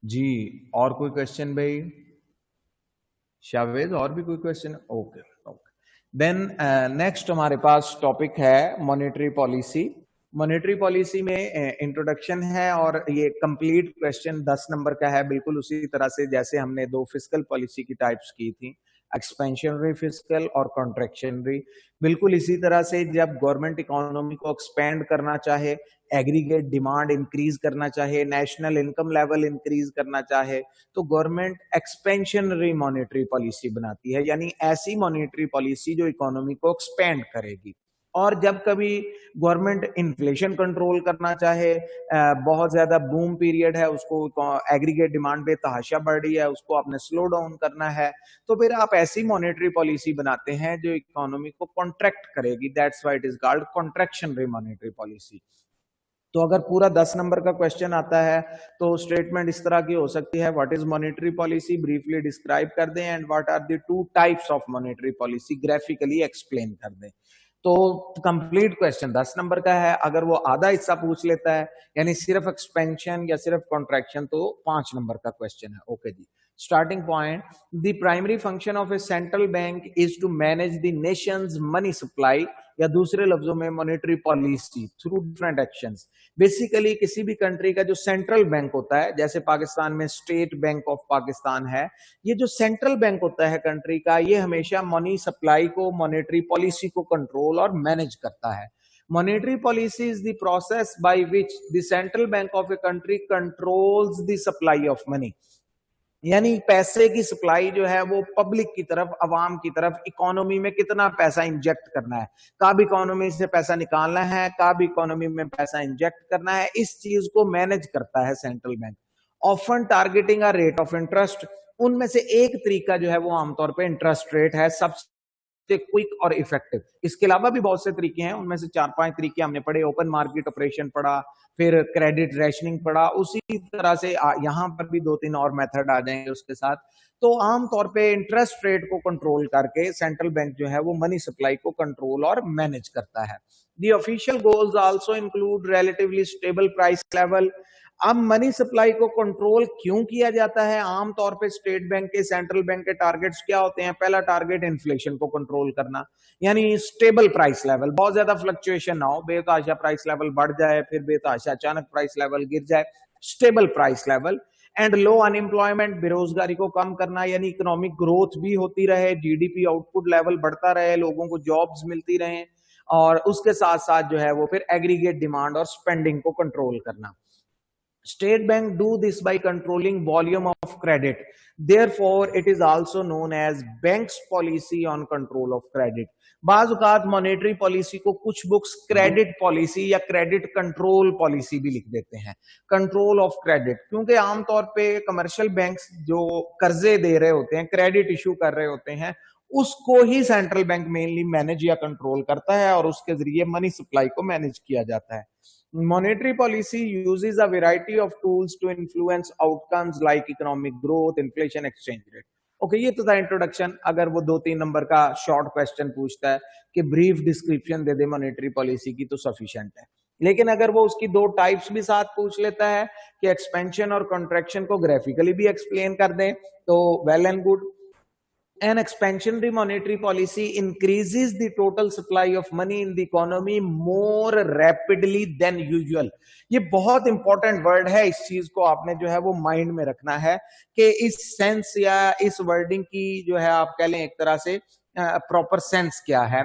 जी। और कोई क्वेश्चन भाई? शावेद, और भी कोई question? Okay okay. Then next हमारे पास टॉपिक है मॉनेटरी पॉलिसी। मॉनेटरी पॉलिसी में इंट्रोडक्शन है और ये कंप्लीट क्वेश्चन 10 नंबर का है, बिल्कुल उसी तरह से जैसे हमने दो फिस्कल पॉलिसी की टाइप्स की थी, एक्सपेंशनरी फिस्कल और कॉन्ट्रैक्शनरी। बिल्कुल इसी तरह से जब गवर्नमेंट इकोनॉमी को एक्सपेंड करना चाहे, एग्रीगेट डिमांड इंक्रीज करना चाहे, नेशनल इनकम लेवल इंक्रीज करना चाहे, तो गवर्नमेंट एक्सपेंशनरी मॉनेटरी पॉलिसी बनाती है, यानी ऐसी मॉनेटरी पॉलिसी जो इकोनॉमी को एक्सपेंड करेगी। और जब कभी गवर्नमेंट इन्फ्लेशन कंट्रोल करना चाहे, बहुत ज्यादा बूम पीरियड है, उसको एग्रीगेट डिमांड बेतहाशा बढ़ रही है, उसको आपने स्लो डाउन करना है, तो फिर आप ऐसी मॉनेटरी पॉलिसी बनाते हैं जो इकोनॉमी को कॉन्ट्रैक्ट करेगी। That's why it is called contractionary monetary policy. तो अगर पूरा 10 नंबर का क्वेश्चन आता है तो स्टेटमेंट इस तरह की हो सकती है, what is monetary policy, briefly describe कर दें, and what are the two types of monetary policy, graphically explain कर दें। तो कंप्लीट क्वेश्चन 10 नंबर का है। अगर वो आधा हिस्सा पूछ लेता है, यानी सिर्फ एक्सपेंशन या सिर्फ कॉन्ट्रैक्शन, तो 5 नंबर का क्वेश्चन है। ओके जी। Starting point, the primary function of a central bank is to manage the nation's money supply, या दूसरे लफ्जों में monetary policy through different actions. Basically किसी भी कंट्री का जो सेंट्रल बैंक होता है, जैसे पाकिस्तान में स्टेट बैंक ऑफ पाकिस्तान है, ये जो सेंट्रल बैंक होता है कंट्री का, ये हमेशा मनी सप्लाई को, मॉनेटरी पॉलिसी को कंट्रोल और मैनेज करता है। Monetary policy is the process by which the central bank of a country controls the supply of money, यानी पैसे की सप्लाई जो है वो पब्लिक की तरफ, अवाम की तरफ, इकोनॉमी में कितना पैसा इंजेक्ट करना है, कब इकोनॉमी से पैसा निकालना है, कब इकोनॉमी में पैसा इंजेक्ट करना है, इस चीज को मैनेज करता है central bank. Often targeting a rate of interest, उनमें से एक तरीका जो है वो आमतौर पे इंटरेस्ट रेट है, सबसे क्विक और इफेक्टिव। इसके अलावा भी बहुत से तरीके हैं, उनमें से 4-5 तरीके हमने पढ़े। ओपन मार्केट ऑपरेशन पढ़ा, फिर क्रेडिट रैशनिंग पढ़ा, उसी तरह से यहां पर भी 2-3 और मेथड आ जाएंगे उसके साथ। तो आमतौर पे इंटरेस्ट रेट को कंट्रोल करके सेंट्रल बैंक जो है वो मनी सप्लाई को कंट्रोल और मैनेज करता है। The official goals also include relatively stable price level. अब मनी सप्लाई को कंट्रोल क्यों किया जाता है? आमतौर पे स्टेट बैंक के, सेंट्रल बैंक के टारगेट्स क्या होते हैं? पहला टारगेट इन्फ्लेशन को कंट्रोल करना, यानी स्टेबल प्राइस लेवल, बहुत ज्यादा फ्लक्चुएशन ना हो, बेतहाशा प्राइस लेवल बढ़ जाए, फिर बेतहाशा अचानक प्राइस लेवल गिर जाए, stable price level. And low unemployment, बेरोजगारी को कम करना, यानी इकोनॉमिक ग्रोथ भी होती रहे, जीडीपी आउटपुट लेवल बढ़ता रहे, लोगों को जॉब्स मिलती रहे, और उसके साथ साथ जो है वो फिर एग्रीगेट डिमांड और स्पेंडिंग को कंट्रोल करना। State Bank do this by controlling volume of credit. Therefore, it is also known as bank's policy on control of credit. बाज़-औक़ात मॉनेटरी पॉलिसी को कुछ बुक्स क्रेडिट पॉलिसी या क्रेडिट कंट्रोल पॉलिसी भी लिख देते हैं, कंट्रोल ऑफ क्रेडिट, क्योंकि आमतौर पे कमर्शियल बैंक्स जो कर्जे दे रहे होते हैं, क्रेडिट इशू कर रहे होते हैं, उसको ही सेंट्रल बैंक मेनली मैनेज या कंट्रोल करता है, और उसके जरिए मनी सप्लाई को मैनेज किया जाता है। Monetary policy uses a variety of tools to influence outcomes like economic growth, inflation, exchange rate. Okay, ये तो था इंट्रोडक्शन। अगर वो 2-3 नंबर का शॉर्ट क्वेश्चन पूछता है कि ब्रीफ डिस्क्रिप्शन दे दे मॉनेटरी पॉलिसी की, तो सफिशिएंट है। लेकिन अगर वो उसकी दो टाइप्स भी साथ पूछ लेता है कि एक्सपेंशन और कॉन्ट्रैक्शन को ग्राफिकली भी एक्सप्लेन कर दें, तो well and good. An expansionary monetary policy increases the total supply of money in the economy more rapidly than usual. ये बहुत इंपॉर्टेंट वर्ड है, इस चीज को आपने जो है वो माइंड में रखना है कि इस सेंस या इस वर्डिंग की जो है आप कह लें एक तरह से प्रॉपर सेंस क्या है।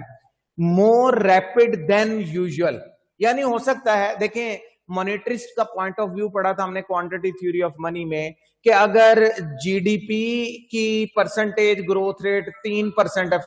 मोर रैपिड देन यूजुअल, यानी हो सकता है, देखें मॉनेटरिस्ट का पॉइंट ऑफ व्यू पढ़ा था हमने क्वांटिटी थ्योरी ऑफ मनी में, कि अगर जीडीपी की परसेंटेज ग्रोथ रेट 3% है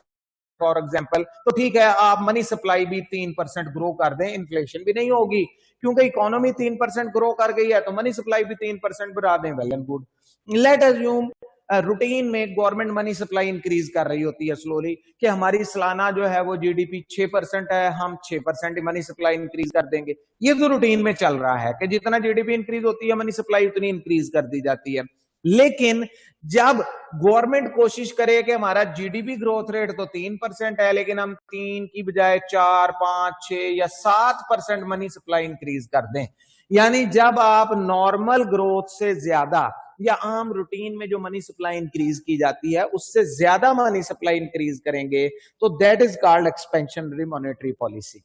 फॉर एग्जांपल, तो ठीक है, आप मनी सप्लाई भी 3% ग्रो कर दें, इन्फ्लेशन भी नहीं होगी, क्योंकि इकोनॉमी 3% ग्रो कर गई है, तो मनी सप्लाई भी 3% बढ़ा दें, well and good. Late assume routine में गवर्नमेंट मनी सप्लाई इंक्रीज कर रही होती है स्लोली, कि हमारी सालाना जो है वो जीडीपी 6% है, हम 6% मनी सप्लाई इंक्रीज कर देंगे। ये तो रूटीन में चल रहा है कि जितना जीडीपी इंक्रीज होती है, मनी सप्लाई उतनी इंक्रीज कर दी जाती है। लेकिन जब गवर्नमेंट कोशिश करे कि हमारा जीडीपी ग्रोथ रेट तो 3% है, लेकिन हम 3 की बजाय 4, 5, 6 या 7% मनी सप्लाई इंक्रीज कर दें, यानी जब आप नॉर्मल ग्रोथ से ज्यादा या आम रूटीन में जो मनी सप्लाई इंक्रीज की जाती है उससे ज्यादा मनी सप्लाई इंक्रीज करेंगे तो that is called expansionary monetary policy.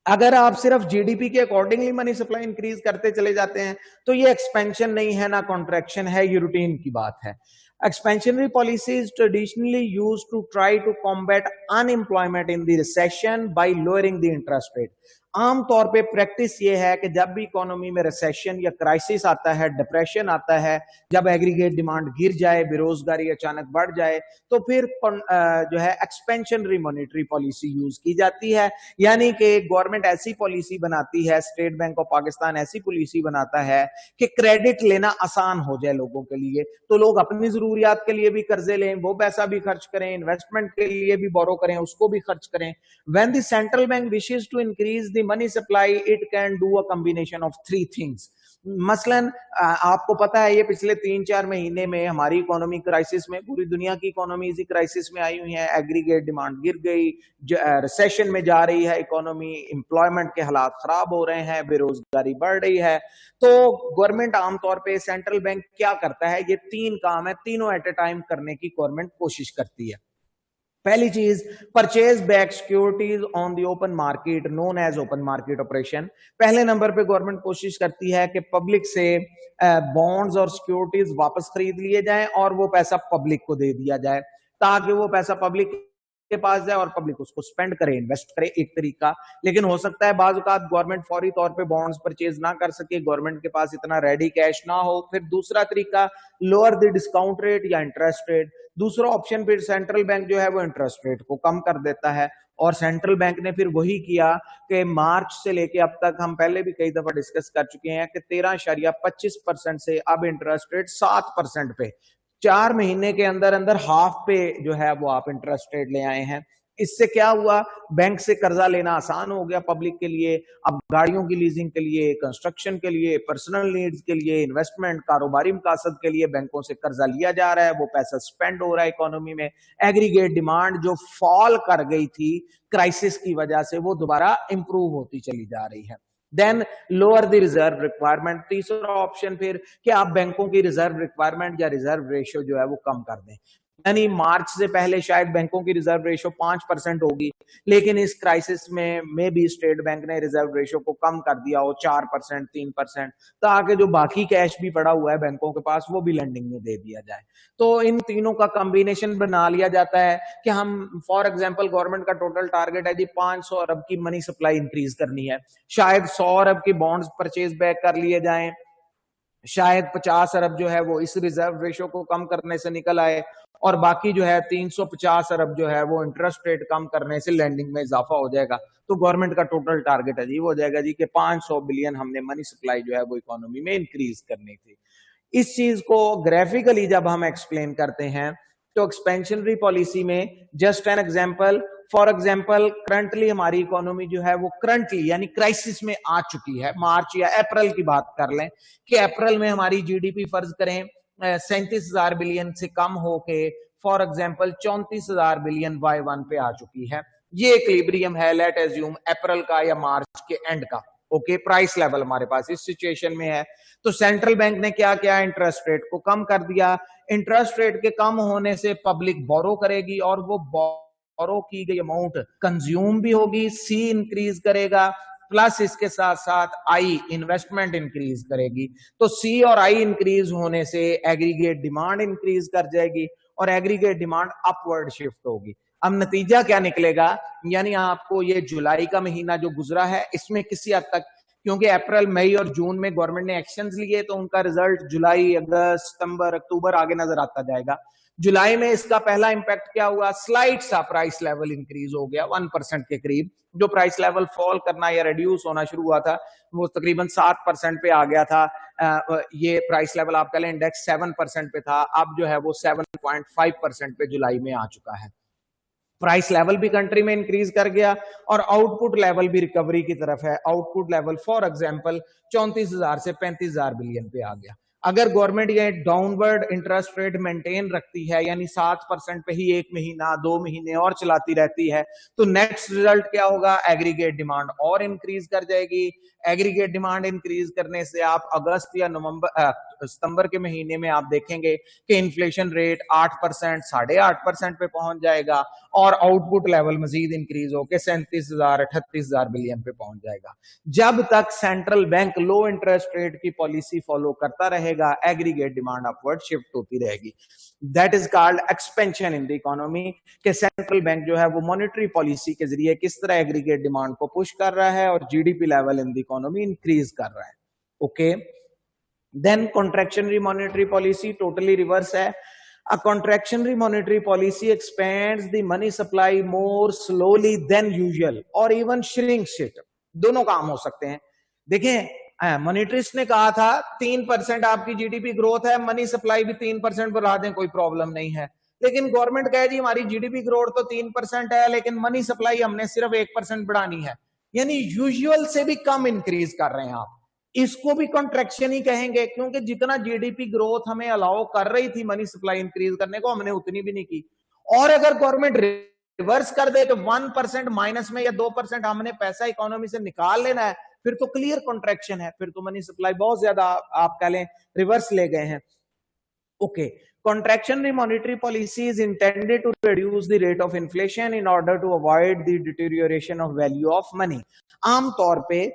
अगर आप सिर्फ जीडीपी के अकॉर्डिंगली मनी सप्लाई इंक्रीज करते चले जाते हैं तो ये एक्सपेंशन नहीं है ना कॉन्ट्रैक्शन है, ये रूटीन की बात है। Expansionary policy is traditionally used to try to combat unemployment in the recession by lowering the interest rate. आमतौर पे प्रैक्टिस ये है कि जब भी इकोनॉमी में रिसेशन या क्राइसिस आता है, डिप्रेशन आता है, जब एग्रीगेट डिमांड गिर जाए, बेरोजगारी अचानक बढ़ जाए, तो फिर जो है एक्सपेंशनरी मॉनेटरी पॉलिसी यूज की जाती है। यानी कि गवर्नमेंट ऐसी पॉलिसी बनाती है, स्टेट बैंक ऑफ पाकिस्तान ऐसी पॉलिसी बनाता है कि क्रेडिट लेना आसान हो जाए लोगों के लिए, तो लोग अपनी जरूरियात के लिए भी कर्जे लें, वो पैसा भी खर्च करें, इन्वेस्टमेंट के लिए भी बोरो करें, उसको भी खर्च करें। When the central bank wishes to increase the money supply it can do a combination of three things. मसलन आपको पता है ये पिछले 3-4 महीने में हमारी इकोनॉमी क्राइसिस में, पूरी दुनिया की इकोनॉमी इसी क्राइसिस में आई हुई है, एग्रीगेट डिमांड गिर गई, रिसेशन में जा रही है इकोनॉमी, एम्प्लॉयमेंट के हालात खराब हो रहे हैं, बेरोजगारी बढ़ रही है। तो गवर्नमेंट आमतौर पे, सेंट्रल बैंक क्या करता है, ये 3 काम है, तीनों एट ए टाइम करने की गवर्नमेंट कोशिश करती है। पहली चीज, purchase back securities on the open market known as open market operation. पहले नंबर पे गवर्नमेंट कोशिश करती है कि पब्लिक से बॉन्ड्स और सिक्योरिटीज वापस खरीद लिए जाएं और वो पैसा पब्लिक को दे दिया जाए, ताकि वो पैसा पब्लिक के पास जाए और पब्लिक उसको स्पेंड करे, इन्वेस्ट करे, एक तरीका। लेकिन हो सकता है बाज़ औक़ात गवर्नमेंट फौरी तौर पे बॉन्ड्स परचेज ना कर सके, गवर्नमेंट के पास इतना रेडी कैश ना हो। फिर दूसरा तरीका, लोअर द डिस्काउंट रेट या इंटरेस्ट रेट। दूसरा ऑप्शन, फिर सेंट्रल बैंक जो है वो इंटरेस्ट रेट को कम कर देता है, और सेंट्रल बैंक ने फिर वही किया कि मार्च से लेके अब तक, हम पहले भी कई दफा डिस्कस कर चुके हैं कि 13.25% से अब इंटरेस्ट रेट 7% पे, 4 महीने के अंदर अंदर हाफ पे जो है वो आप इंटरेस्ट रेट ले आए हैं। इससे क्या हुआ, बैंक से कर्जा लेना आसान हो गया पब्लिक के लिए। अब गाड़ियों की लीजिंग के लिए, कंस्ट्रक्शन के लिए, पर्सनल नीड्स के लिए, इन्वेस्टमेंट, कारोबारी मकासद के लिए बैंकों से कर्जा लिया जा रहा है, वो पैसा स्पेंड हो रहा है इकोनॉमी में। एग्रीगेट डिमांड जो फॉल कर गई थी क्राइसिस की वजह से, वो दोबारा इंप्रूव होती चली जा रही है। Then lower the reserve requirement. तीसरा ऑप्शन फिर कि आप बैंकों की रिजर्व रिक्वायरमेंट या रिजर्व रेशियो जो है वो कम कर दें। यानी मार्च से पहले शायद बैंकों की रिजर्व रेशियो 5% होगी, लेकिन इस क्राइसिस में भी स्टेट बैंक ने रिजर्व रेशियो को कम कर दिया हो 4%, 3%, ताकि जो बाकी कैश भी पड़ा हुआ है बैंकों के पास वो भी लेंडिंग में दे दिया जाए। तो इन तीनों का कॉम्बिनेशन बना लिया जाता है कि हम, फॉर एग्जांपल, गवर्नमेंट का टोटल टारगेट है जी 500 अरब की मनी सप्लाई इंक्रीज करनी है, शायद 100 अरब की बॉन्ड्स परचेज बैक कर लिए जाएं, शायद 50 अरब जो है वो इस रिजर्व रेशियो को कम करने से निकल आए, और बाकी जो है 350 अरब जो है वो इंटरेस्ट रेट कम करने से लैंडिंग में इजाफा हो जाएगा। तो गवर्नमेंट का टोटल टारगेट है जी, वो हो जाएगा जी कि 500 बिलियन हमने मनी सप्लाई जो है वो इकोनॉमी में इंक्रीज करनी थी। इस चीज को ग्राफिकली जब हम एक्सप्लेन करते हैं तो एक्सपेंशनरी पॉलिसी में, just an example, for example currently हमारी इकोनॉमी जो है वो करंटली यानी क्राइसिस में आ चुकी है। मार्च या अप्रैल की बात कर लें कि अप्रैल में हमारी जीडीपी फर्ज करें 37,000 बिलियन से कम होके फॉर एग्जांपल 34,000 बिलियन Y1 पे आ चुकी है। ये इक्विलिब्रियम है, लेट एज्यूम अप्रैल का या मार्च के एंड का। ओके, प्राइस लेवल हमारे पास इस सिचुएशन में है। तो सेंट्रल बैंक ने क्या किया, इंटरेस्ट रेट को कम कर दिया। इंटरेस्ट रेट के कम होने से पब्लिक बोरो करेगी और वो बोरो की गई अमाउंट कंज्यूम भी होगी, सी इंक्रीज करेगा, प्लस इसके साथ साथ आई इन्वेस्टमेंट इंक्रीज करेगी। तो सी और आई इंक्रीज होने से एग्रीगेट डिमांड इंक्रीज कर जाएगी और एग्रीगेट डिमांड अपवर्ड शिफ्ट होगी। अब नतीजा क्या निकलेगा, यानी आपको ये जुलाई का महीना जो गुजरा है इसमें किसी हद तक, क्योंकि अप्रैल, मई और जून में गवर्नमेंट ने एक्शंस लिए, तो उनका रिजल्ट जुलाई, अगस्त, सितंबर, अक्टूबर आगे नजर आता जाएगा। जुलाई में इसका पहला इंपैक्ट क्या हुआ, स्लाइट सा प्राइस लेवल इंक्रीज हो गया 1% के करीब। जो प्राइस लेवल फॉल करना या रिड्यूस होना शुरू हुआ था वो तकरीबन 7% पे आ गया था। ये प्राइस लेवल आप कह लें इंडेक्स 7% पे था, अब जो है वो 7.5% पे जुलाई में आ चुका है। प्राइस लेवल भी कंट्री में इंक्रीज कर गया और आउटपुट लेवल भी रिकवरी की तरफ है। आउटपुट लेवल फॉर एग्जांपल 34,000 से 35,000 बिलियन पे आ गया। अगर गवर्नमेंट ये डाउनवर्ड इंटरेस्ट रेट मेंटेन रखती है, यानी 7% पे ही 1 महीना 2 महीने और चलाती रहती है, तो नेक्स्ट रिजल्ट क्या होगा? एग्रीगेट डिमांड और इंक्रीज कर जाएगी। एग्रीगेट डिमांड इंक्रीज करने से आप अगस्त या सितंबर के महीने में आप देखेंगे कि इन्फ्लेशन रेट 8%, 8.5% पे पहुंच जाएगा और आउटपुट लेवल मजीद इंक्रीज होकर 37,000 38,000 बिलियन पे पहुंच जाएगा। जब तक सेंट्रल बैंक लो इंटरेस्ट रेट की पॉलिसी फॉलो करता रहेगा, एग्रीगेट डिमांड अपवर्ड शिफ्ट होती रहेगी। That is called expansion in the economy, कि सेंट्रल बैंक जो है वो मॉनेटरी पॉलिसी के जरिए किस तरह एग्रीगेट डिमांड को पुश कर रहा है और GDP level in the economy increase कर रहा है। Okay, then contractionary monetary policy totally reverse है। A contractionary monetary policy expands the money supply more slowly than usual or even shrinks it. दोनों काम हो सकते हैं। देखें, मॉनेटरिस्ट ने कहा था 3% आपकी जीडीपी ग्रोथ है, मनी सप्लाई भी 3% बढ़ा दें, कोई प्रॉब्लम नहीं है। लेकिन गवर्नमेंट कहे जी हमारी जीडीपी ग्रोथ तो 3% है, लेकिन मनी सप्लाई हमने सिर्फ 1% बढ़ानी है, यानी यूजुअल से भी कम इंक्रीज कर रहे हैं आप। इसको भी कॉन्ट्रैक्शन ही कहेंगे, क्योंकि जितना जीडीपी ग्रोथ हमें अलाउ कर रही थी मनी सप्लाई इंक्रीज करने को, हमने उतनी भी नहीं की। और अगर गवर्नमेंट रिवर्स कर दे तो 1% माइनस में या 2% हमने पैसा इकोनॉमी से निकाल लेना है, फिर तो क्लियर कॉन्ट्रैक्शन है, फिर तो मनी सप्लाई बहुत ज्यादा आप कह लें रिवर्स ले गए हैं। Okay, contractionary monetary policy is intended to reduce the rate of inflation in order to avoid the deterioration of value of money. आमतौर पे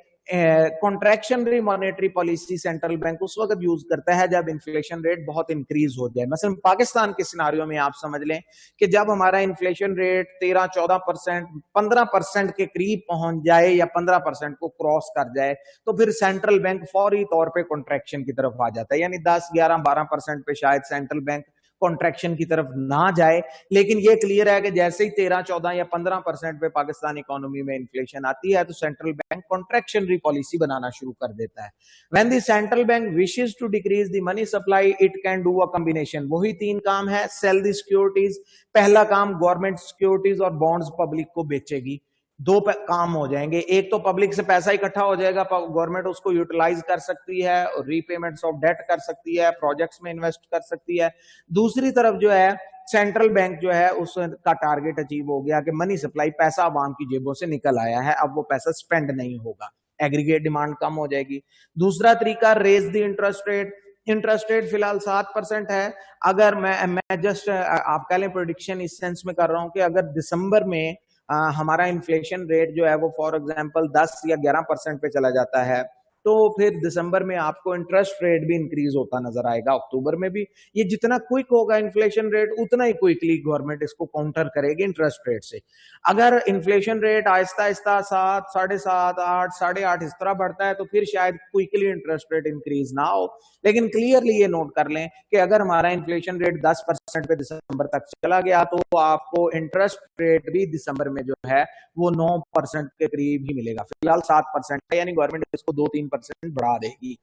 contractionary monetary policy central bank उस वक्त यूज करता है जब इन्फ्लेशन रेट बहुत इंक्रीज हो जाए। मतलब पाकिस्तान के सिनारियों में आप समझ लें कि जब हमारा इन्फ्लेशन रेट 13-14%, 15% के करीब पहुंच जाए या 15% को क्रॉस कर जाए, तो फिर सेंट्रल बैंक फौरी तौर पे कॉन्ट्रैक्शन की तरफ आ जाता है। यानी 10, 11, 12% पे शायद सेंट्रल बैंक कॉन्ट्रैक्शन की तरफ ना जाए, लेकिन ये क्लियर है कि जैसे ही 13, 14 या 15% पे पाकिस्तान इकोनॉमी में इन्फ्लेशन आती है तो सेंट्रल बैंक कॉन्ट्रैक्शनरी पॉलिसी बनाना शुरू कर देता है। When the central bank wishes to decrease the money supply, it can do a combination. वही 3 काम है। सेल द सिक्योरिटीज, पहला काम गवर्नमेंट सिक्योरिटीज और बॉन्ड्स पब्लिक को बेचेगी। 2 काम हो जाएंगे, एक तो पब्लिक से पैसा इकट्ठा हो जाएगा, गवर्नमेंट उसको यूटिलाइज कर सकती है, रीपेमेंट्स ऑफ डेट कर सकती है, प्रोजेक्ट्स में इन्वेस्ट कर सकती है। दूसरी तरफ जो है सेंट्रल बैंक जो है उसका टारगेट अचीव हो गया कि मनी सप्लाई, पैसा आवाम की जेबों से निकल आया है, अब वो पैसा स्पेंड नहीं होगा, एग्रीगेट डिमांड कम हो जाएगी। दूसरा तरीका raise the interest rate. Interest rate फिलहाल 7% है। अगर मैं जस्ट आप कह लें प्रेडिक्शन इस सेंस में कर रहा हूं कि अगर दिसंबर में हमारा इन्फ्लेशन रेट जो है वो फॉर एग्जांपल 10 या 11% पे चला जाता है, तो फिर दिसंबर में आपको इंटरेस्ट रेट भी इंक्रीज होता नजर आएगा, अक्टूबर में भी। ये जितना क्विक होगा इन्फ्लेशन रेट, उतना ही क्विकली गवर्नमेंट इसको काउंटर करेगी इंटरेस्ट रेट से। अगर इन्फ्लेशन रेट आहिस्ता आहिस्ता 7, 7.5, 8, 8.5 इस तरह बढ़ता है तो फिर शायद क्विकली इंटरेस्ट रेट इंक्रीज ना हो। लेकिन क्लियरली ये नोट कर लें कि अगर हमारा इन्फ्लेशन रेट 10% पे दिसंबर तक चला गया तो आपको इंटरेस्ट रेट भी दिसंबर में जो है वो 9% के करीब ही मिलेगा। फिलहाल 7% है, यानी गवर्नमेंट इसको 2-3% बढ़ा देगी।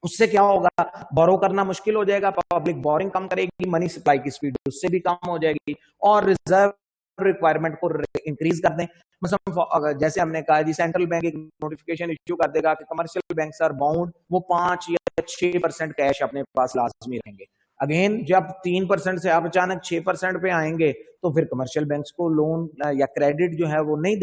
उससे क्या होगा, बोरो करना मुश्किल हो जाएगा, पब्लिक बोरिंग कम करेगी, मनी सप्लाई की स्पीड उससे भी कम हो जाएगी और रिजर्व रिक्वायरमेंट को इंक्रीज कर दें। मतलब जैसे हमने कहा जी सेंट्रल बैंक एक नोटिफिकेशन इश्यू कर देगा कि कमर्शियल बैंक आर बाउंड, वो 5 या 6% कैश अपने पास लाजमी रहेंगे। अगेन जब 3% से आप अचानक 6% पे आएंगे तो फिर कमर्शियल बैंक्स को लोन या क्रेडिट जो है वो नहीं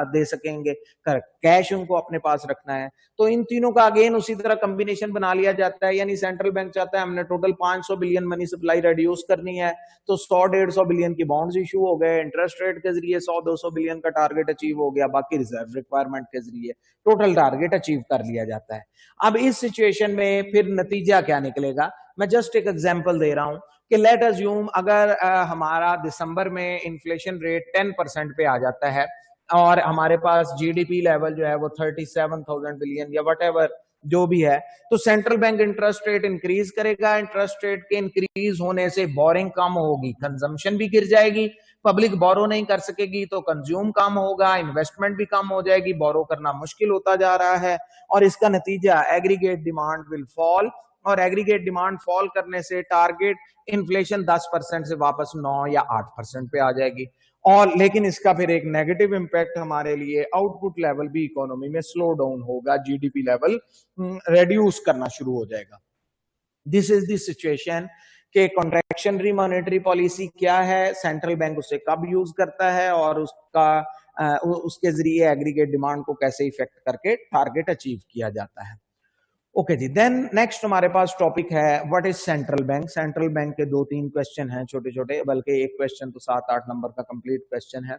दे सकेंगे, कैश उनको अपने पास रखना है। तो इन तीनों का अगेन उसी तरह कॉम्बिनेशन बना लिया जाता है। यानी सेंट्रल बैंक चाहता है हमने total 500 billion money supply reduce करनी है, तो 100-150 बिलियन की बॉन्ड्स इशू हो गए, इंटरेस्ट रेट के जरिए 100-200 बिलियन का टारगेट अचीव हो गया, बाकी रिजर्व रिक्वायरमेंट के जरिए टोटल टारगेट अचीव कर लिया जाता है। अब इस सिचुएशन में फिर नतीजा क्या निकलेगा, मैं जस्ट एक एग्जांपल दे रहा हूं कि लेट अज्यूम अगर हमारा दिसंबर में इन्फ्लेशन रेट 10% पे आ जाता है और हमारे पास जीडीपी लेवल जो है वो 37,000 बिलियन या वट जो भी है, तो central bank interest rate increase करेगा। इंटरेस्ट रेट के इंक्रीज होने से बोरिंग कम होगी, कंजम्पशन भी गिर जाएगी, पब्लिक बोरो नहीं कर सकेगी तो कंज्यूम कम होगा, इन्वेस्टमेंट भी कम हो जाएगी, बोरो करना मुश्किल होता जा रहा है और इसका नतीजा एग्रीगेट डिमांड विल फॉल और एग्रीगेट डिमांड फॉल करने से टारगेट इन्फ्लेशन 10% से वापस 9 या 8% पे आ जाएगी। और लेकिन इसका फिर एक नेगेटिव इंपैक्ट हमारे लिए आउटपुट लेवल भी इकोनॉमी में स्लो डाउन होगा, जीडीपी लेवल रिड्यूस करना शुरू हो जाएगा। दिस इज द सिचुएशन कि कॉन्ट्रैक्शनरी मॉनेटरी पॉलिसी क्या है, सेंट्रल बैंक उसे कब यूज करता है और उसके जरिए एग्रीगेट डिमांड को कैसे इफेक्ट करके टारगेट अचीव किया जाता है। ओके जी, देन नेक्स्ट हमारे पास टॉपिक है what is central bank. Central bank के 2-3 क्वेश्चन हैं छोटे छोटे, बल्कि एक क्वेश्चन तो 7-8 नंबर का कंप्लीट क्वेश्चन है।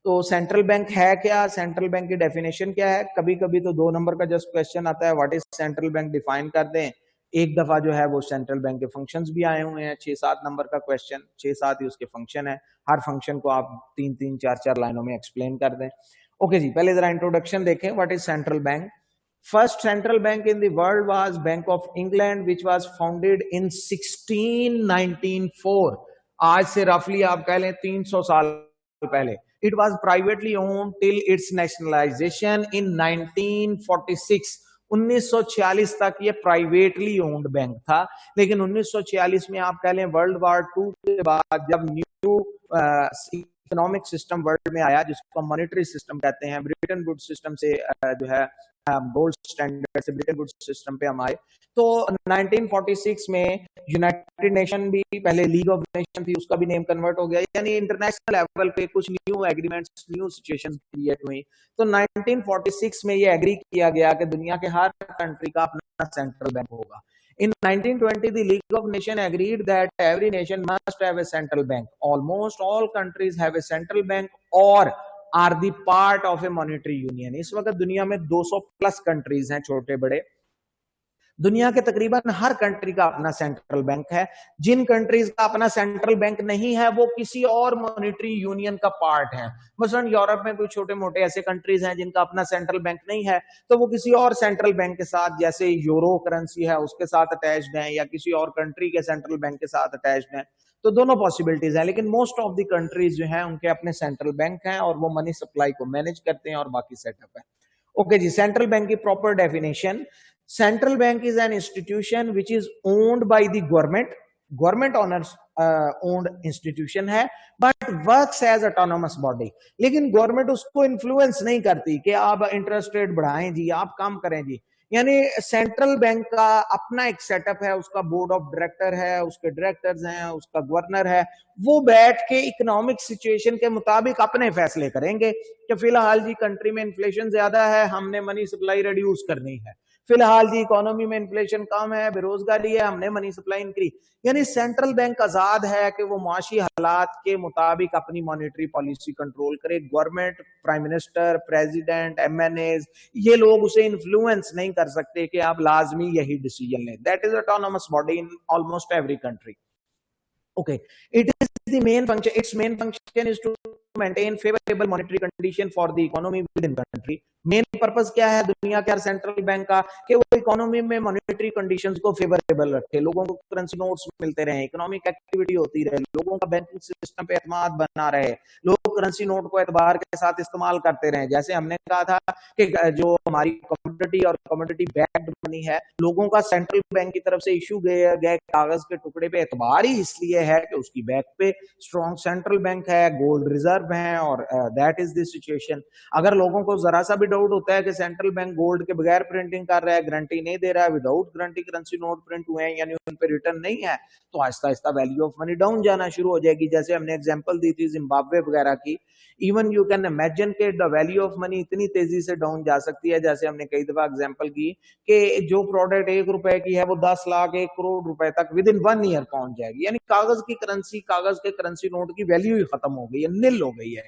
तो सेंट्रल बैंक है क्या, सेंट्रल बैंक की डेफिनेशन क्या है। कभी कभी तो 2 नंबर का जस्ट क्वेश्चन आता है what is central bank, define कर दें। एक दफा जो है वो सेंट्रल बैंक के फंक्शंस भी आए हुए हैं, 6-7 नंबर का क्वेश्चन, 6-7 ही उसके फंक्शन है। हर फंक्शन को आप 3-3, 4-4 लाइनों में एक्सप्लेन कर दें। ओके जी, पहले जरा इंट्रोडक्शन देखें, what is central bank. First central bank in the world was Bank of England, which was founded in 1694. आज से रफली आप कह लें 300 साल पहले। It was privately owned till its nationalization in 1946. 1946 तक ये प्राइवेटली ओन्ड बैंक था, लेकिन 1946 में आप कह लें वर्ल्ड वॉर 2 के बाद जब न्यू इकोनॉमिक सिस्टम वर्ल्ड में आया, जिसको मॉनेटरी सिस्टम कहते हैं, ब्रिटेन वुड्स सिस्टम से जो है गोल्ड स्टैंडर्ड से ब्रिटेन वुड्स सिस्टम पे हम आए, तो 1946 में यूनाइटेड नेशन भी, पहले लीग ऑफ नेशन थी, उसका भी नेम कन्वर्ट हो गया, यानी इंटरनेशनल लेवल पे कुछ new agreements, new situations create हुई। तो 1946 में ये एग्री किया गया कि दुनिया के हर कंट्री का अपना सेंट्रल बैंक होगा। In 1920, the League of Nations agreed that every nation must have a central bank. Almost all countries have a central bank or are the part of a monetary union. इस वक्त दुनिया में 200 plus countries हैं, छोटे बड़े। दुनिया के तकरीबन हर कंट्री का अपना सेंट्रल बैंक है। जिन कंट्रीज का अपना सेंट्रल बैंक नहीं है वो किसी और मॉनेटरी यूनियन का पार्ट है। मसलन यूरोप में कोई छोटे मोटे ऐसे कंट्रीज हैं जिनका अपना सेंट्रल बैंक नहीं है, तो वो किसी और सेंट्रल बैंक के साथ, जैसे यूरो करेंसी है उसके साथ अटैच्ड है, या किसी और कंट्री के सेंट्रल बैंक के साथ अटैच्ड है। तो दोनों पॉसिबिलिटीज है, लेकिन मोस्ट ऑफ द कंट्रीज जो है उनके अपने सेंट्रल बैंक हैं और वो मनी सप्लाई को मैनेज करते हैं और बाकी सेटअप है। ओके जी, सेंट्रल बैंक की proper definition. Central bank is an institution which is owned by the government. Government owners owned institution है, but works as autonomous body. लेकिन गवर्नमेंट उसको इन्फ्लुएंस नहीं करती कि आप इंटरेस्ट रेट बढ़ाएं जी, आप काम करें जी। यानी सेंट्रल बैंक का अपना एक सेटअप है, उसका बोर्ड ऑफ डायरेक्टर है, उसके डायरेक्टर्स हैं, उसका गवर्नर है। वो बैठ के इकोनॉमिक सिचुएशन के मुताबिक अपने फैसले करेंगे कि फिलहाल जी कंट्री में इन्फ्लेशन ज्यादा है, हमने मनी सप्लाई रिड्यूस करनी है। फिलहाल जी इकोनॉमी में इन्फ्लेशन कम है, बेरोजगारी है, हमने मनी सप्लाई इंक्रीज। यानी सेंट्रल बैंक आजाद है कि वो माशी हालात के मुताबिक अपनी मॉनेटरी पॉलिसी कंट्रोल करे। Government, prime minister, president, MNAs, ये लोग उसे इन्फ्लुएंस नहीं कर सकते कि आप लाजमी यही डिसीजन लें। That is autonomous body in almost every country. Okay, it is the main function. Its main function is to maintain favorable monetary condition for the economy within country. Main purpose क्या है दुनिया के हर central bank का, कि वो economy में monetary conditions को favourable रखे, लोगों को करेंसी नोट्स मिलते रहे, इकोनॉमिक एक्टिविटी होती रहे, लोगों का बैंकिंग सिस्टम पे एतमाद बना रहे, लोग करेंसी नोट को एतबार के साथ इस्तेमाल करते रहे। जैसे हमने कहा था कि जो हमारी कमोडिटी और कमोडिटी बैक्ड मनी है, लोगों का सेंट्रल बैंक की तरफ से इशू गए कागज के टुकड़े पे एतबार ही इसलिए है कि उसकी बैक पे स्ट्रॉन्ग सेंट्रल बैंक है, गोल्ड रिजर्व है, और दैट इज द सिचुएशन। अगर लोगों को जरा सा भी डाउट होता है कि सेंट्रल बैंक गोल्ड के बगैर प्रिंटिंग कर रहा है, गारंटी नहीं दे रहा है, without guarantee currency note print हुए हैं, यानी उन पे रिटर्न नहीं है, तो Aahista Aahista value of money down जाना शुरू हो जाएगी। जैसे हमने एग्जांपल दी थी जिम्बाब्वे वगैरह की, इवन यू कैन इमेजिन के द वैल्यू ऑफ मनी इतनी तेजी से डाउन जा सकती है। जैसे हमने कई दफा एग्जांपल की कि जो प्रोडक्ट 1 रुपए की है वो 10 लाख 1 करोड़ रुपए तक विद इन 1 ईयर पहुंच जाएगी। यानी कागज की करेंसी, कागज के करेंसी नोट की वैल्यू ही खत्म हो गई है, निल हो गई है।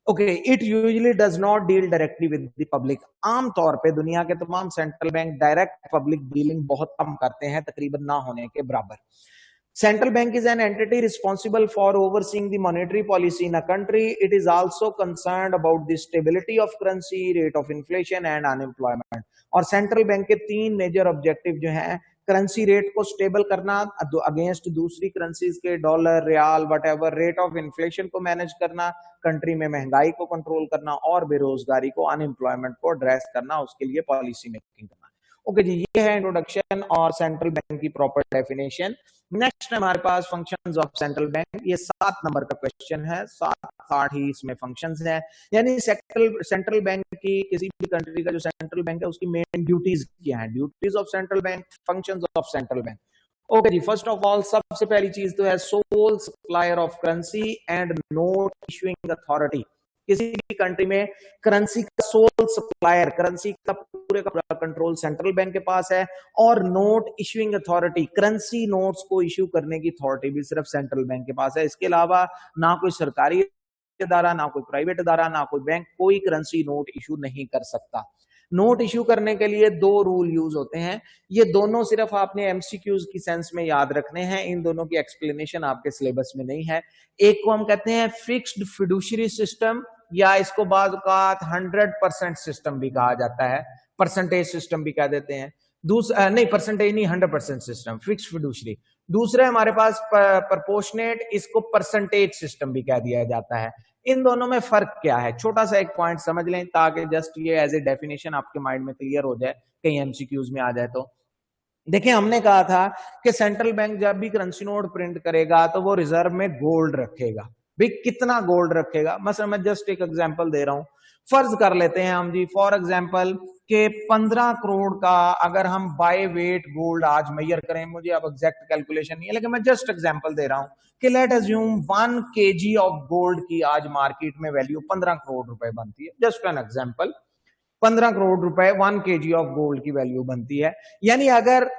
Okay, it usually does not deal directly with the public. आमतौर पे दुनिया के तमाम central bank direct public dealing बहुत कम करते हैं, तकरीबन ना होने के बराबर। Central bank is an entity responsible for overseeing the monetary policy in a country. It is also concerned about the stability of currency, rate of inflation and unemployment. और central bank के 3 मेजर ऑब्जेक्टिव जो हैं, currency rate को stable करना against दूसरी currencies के, dollar, riyal, whatever, rate of inflation को manage करना, कंट्री में महंगाई को कंट्रोल करना, और बेरोजगारी को, अनएम्प्लॉयमेंट को एड्रेस करना, उसके लिए पॉलिसी मेकिंग करना। ओके जी, ये है इंट्रोडक्शन और सेंट्रल बैंक की प्रॉपर डेफिनेशन। नेक्स्ट हमारे पास फंक्शंस ऑफ सेंट्रल बैंक। ये 7 नंबर का क्वेश्चन है, 7-8 ही इसमें फंक्शंस हैं। यानी सेंट्रल बैंक की, किसी भी कंट्री का जो सेंट्रल बैंक है उसकी मेन ड्यूटीज क्या है, duties of central bank, functions of central bank. Okay जी, फर्स्ट ऑफ ऑल सबसे पहली चीज तो है sole supplier of currency and note issuing authority. किसी भी कंट्री में करेंसी का सोल सप्लायर, करेंसी का पूरे का पूरा कंट्रोल सेंट्रल बैंक के पास है, और note issuing authority, currency notes को इश्यू करने की अथॉरिटी भी सिर्फ सेंट्रल बैंक के पास है। इसके अलावा ना कोई सरकारी अदारा, ना कोई प्राइवेट अदारा, ना कोई बैंक कोई करेंसी नोट इशू नहीं कर सकता। नोट इशू करने के लिए दो रूल यूज होते हैं, ये दोनों सिर्फ आपने एमसीक्यूज की सेंस में याद रखने हैं, इन दोनों की एक्सप्लेनेशन आपके सिलेबस में नहीं है। एक को हम कहते हैं फिक्स्ड फिडुशियरी सिस्टम, या इसको बाद का 100% सिस्टम भी कहा जाता है, परसेंटेज सिस्टम भी कह देते हैं। दूसरा नहीं, परसेंटेज नहीं, 100% सिस्टम, फिक्स्ड फिडुशियरी। दूसरे हमारे पास प्रपोर्शनेट, इसको परसेंटेज सिस्टम भी कह दिया जाता है। इन दोनों में फर्क क्या है, छोटा सा एक पॉइंट समझ लें ताकि जस्ट ये एज ए डेफिनेशन आपके माइंड में क्लियर हो जाए, कहीं एमसीक्यूज में आ जाए तो। देखिए, हमने कहा था कि सेंट्रल बैंक जब भी करेंसी नोट प्रिंट करेगा तो वो रिजर्व में गोल्ड रखेगा। भाई कितना गोल्ड रखेगा, मैं जस्ट एक एग्जांपल दे रहा हूं। फर्ज कर लेते हैं हम जी, फॉर एग्जांपल के 15 करोड़ का अगर हम बाय वेट गोल्ड आज मेजर करें, मुझे अब एग्जैक्ट कैलकुलेशन नहीं है लेकिन मैं जस्ट एग्जांपल दे रहा हूं कि late assume 1 KG of gold की आज मार्केट में वैल्यू 15 करोड़ रुपए बनती है। जस्ट एन एग्जांपल, 15 करोड़ रुपए 1 केजी ऑफ गोल्ड की वैल्यू बनती है। यानी अगर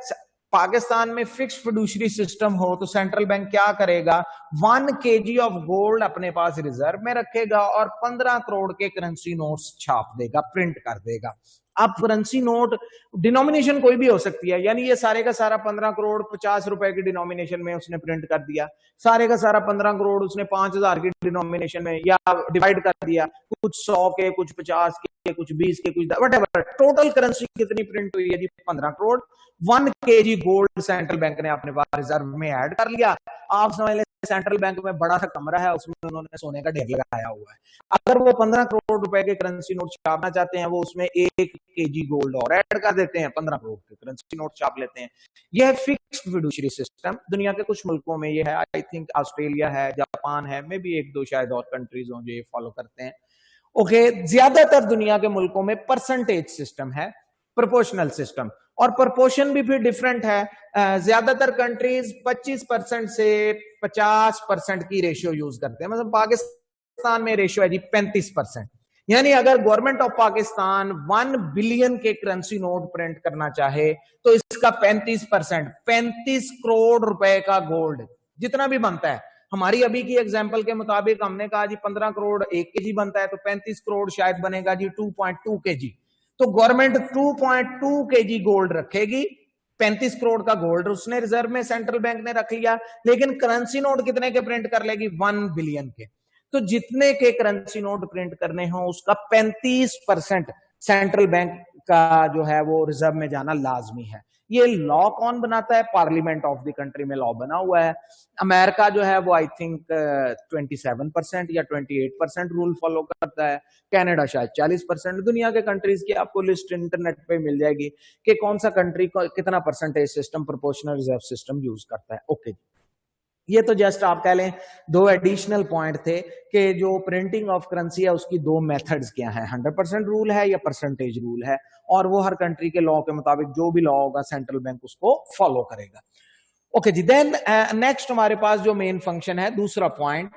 पाकिस्तान में फिक्स फिडुशियरी सिस्टम हो तो सेंट्रल बैंक क्या करेगा, 1 केजी ऑफ गोल्ड अपने पास रिजर्व में रखेगा और 15 करोड़ के करेंसी नोट्स छाप देगा, प्रिंट कर देगा। अब करेंसी नोट डिनोमिनेशन कोई भी हो सकती है, यानी ये सारे का सारा 15 करोड़ 50 रुपए की डिनोमिनेशन में उसने प्रिंट कर दिया, सारे का सारा 15 करोड़ उसने 5000 की डिनोमिनेशन में या डिवाइड कर दिया, कुछ 100 के, कुछ 50 के, कुछ 20 के, कुछ वटेवर, टोटल करेंसी कितनी प्रिंट हुई है जी, 15 crore. 1 KG gold central bank ने अपने पास रिजर्व में ऐड कर लिया। आप समझ लें सेंट्रल बैंक में बड़ा सा कमरा है, उसमें उन्होंने सोने का ढेर लगाया हुआ है। अगर वो 15 करोड़ रुपए के करेंसी नोट छापना चाहते हैं, वो उसमें 1 केजी गोल्ड और ऐड कर देते हैं, 15 करोड़ के करेंसी नोट छाप लेते हैं। यह है फिक्स्ड फिडुशियरी सिस्टम। दुनिया के कुछ मुल्कों में ये है, आई थिंक ऑस्ट्रेलिया है, जापान है, मे भी 1-2 शायद और कंट्रीज हों जो ये फॉलो करते हैं। ओके, ज्यादातर दुनिया के मुल्कों में परसेंटेज सिस्टम है, प्रोपोर्शनल सिस्टम, और प्रोपोर्शन भी फिर डिफरेंट है। ज्यादातर कंट्रीज 25% से 50% की रेशियो यूज करते हैं। मतलब पाकिस्तान में रेशियो है जी 35%। यानी अगर गवर्नमेंट ऑफ पाकिस्तान 1 बिलियन के करेंसी नोट प्रिंट करना चाहे तो इसका 35%, 35 करोड़ रुपए का गोल्ड जितना भी बनता है, हमारी अभी की एग्जांपल के मुताबिक हमने कहा जी 15 करोड़ 1 केजी बनता है, तो 35 करोड़ शायद बनेगा जी 2.2 केजी। तो गवर्नमेंट 2.2 केजी गोल्ड रखेगी, 35 करोड़ का गोल्ड उसने रिजर्व में सेंट्रल बैंक ने रख लिया, लेकिन करेंसी नोट कितने के प्रिंट कर लेगी, 1 बिलियन के। तो जितने के करेंसी नोट प्रिंट करने हो उसका 35% सेंट्रल बैंक का जो है वो रिजर्व में जाना लाजमी है। ये लॉ कौन बनाता है, पार्लियामेंट ऑफ द कंट्री में लॉ बना हुआ है। अमेरिका जो है वो आई थिंक 27% या 28% रूल फॉलो करता है, कनाडा शायद 40%। दुनिया के कंट्रीज की आपको लिस्ट इंटरनेट पे मिल जाएगी कि कौन सा कंट्री कितना percentage system, proportional reserve system use करता है। ओके, ये तो जस्ट आप कह लें 2 एडिशनल पॉइंट थे कि जो प्रिंटिंग ऑफ करेंसी है उसकी 2 मेथड्स क्या है, 100% रूल है या परसेंटेज रूल है, और वो हर कंट्री के लॉ के मुताबिक जो भी लॉ होगा सेंट्रल बैंक उसको फॉलो करेगा। ओके जी, देन नेक्स्ट हमारे पास जो मेन फंक्शन है, दूसरा पॉइंट,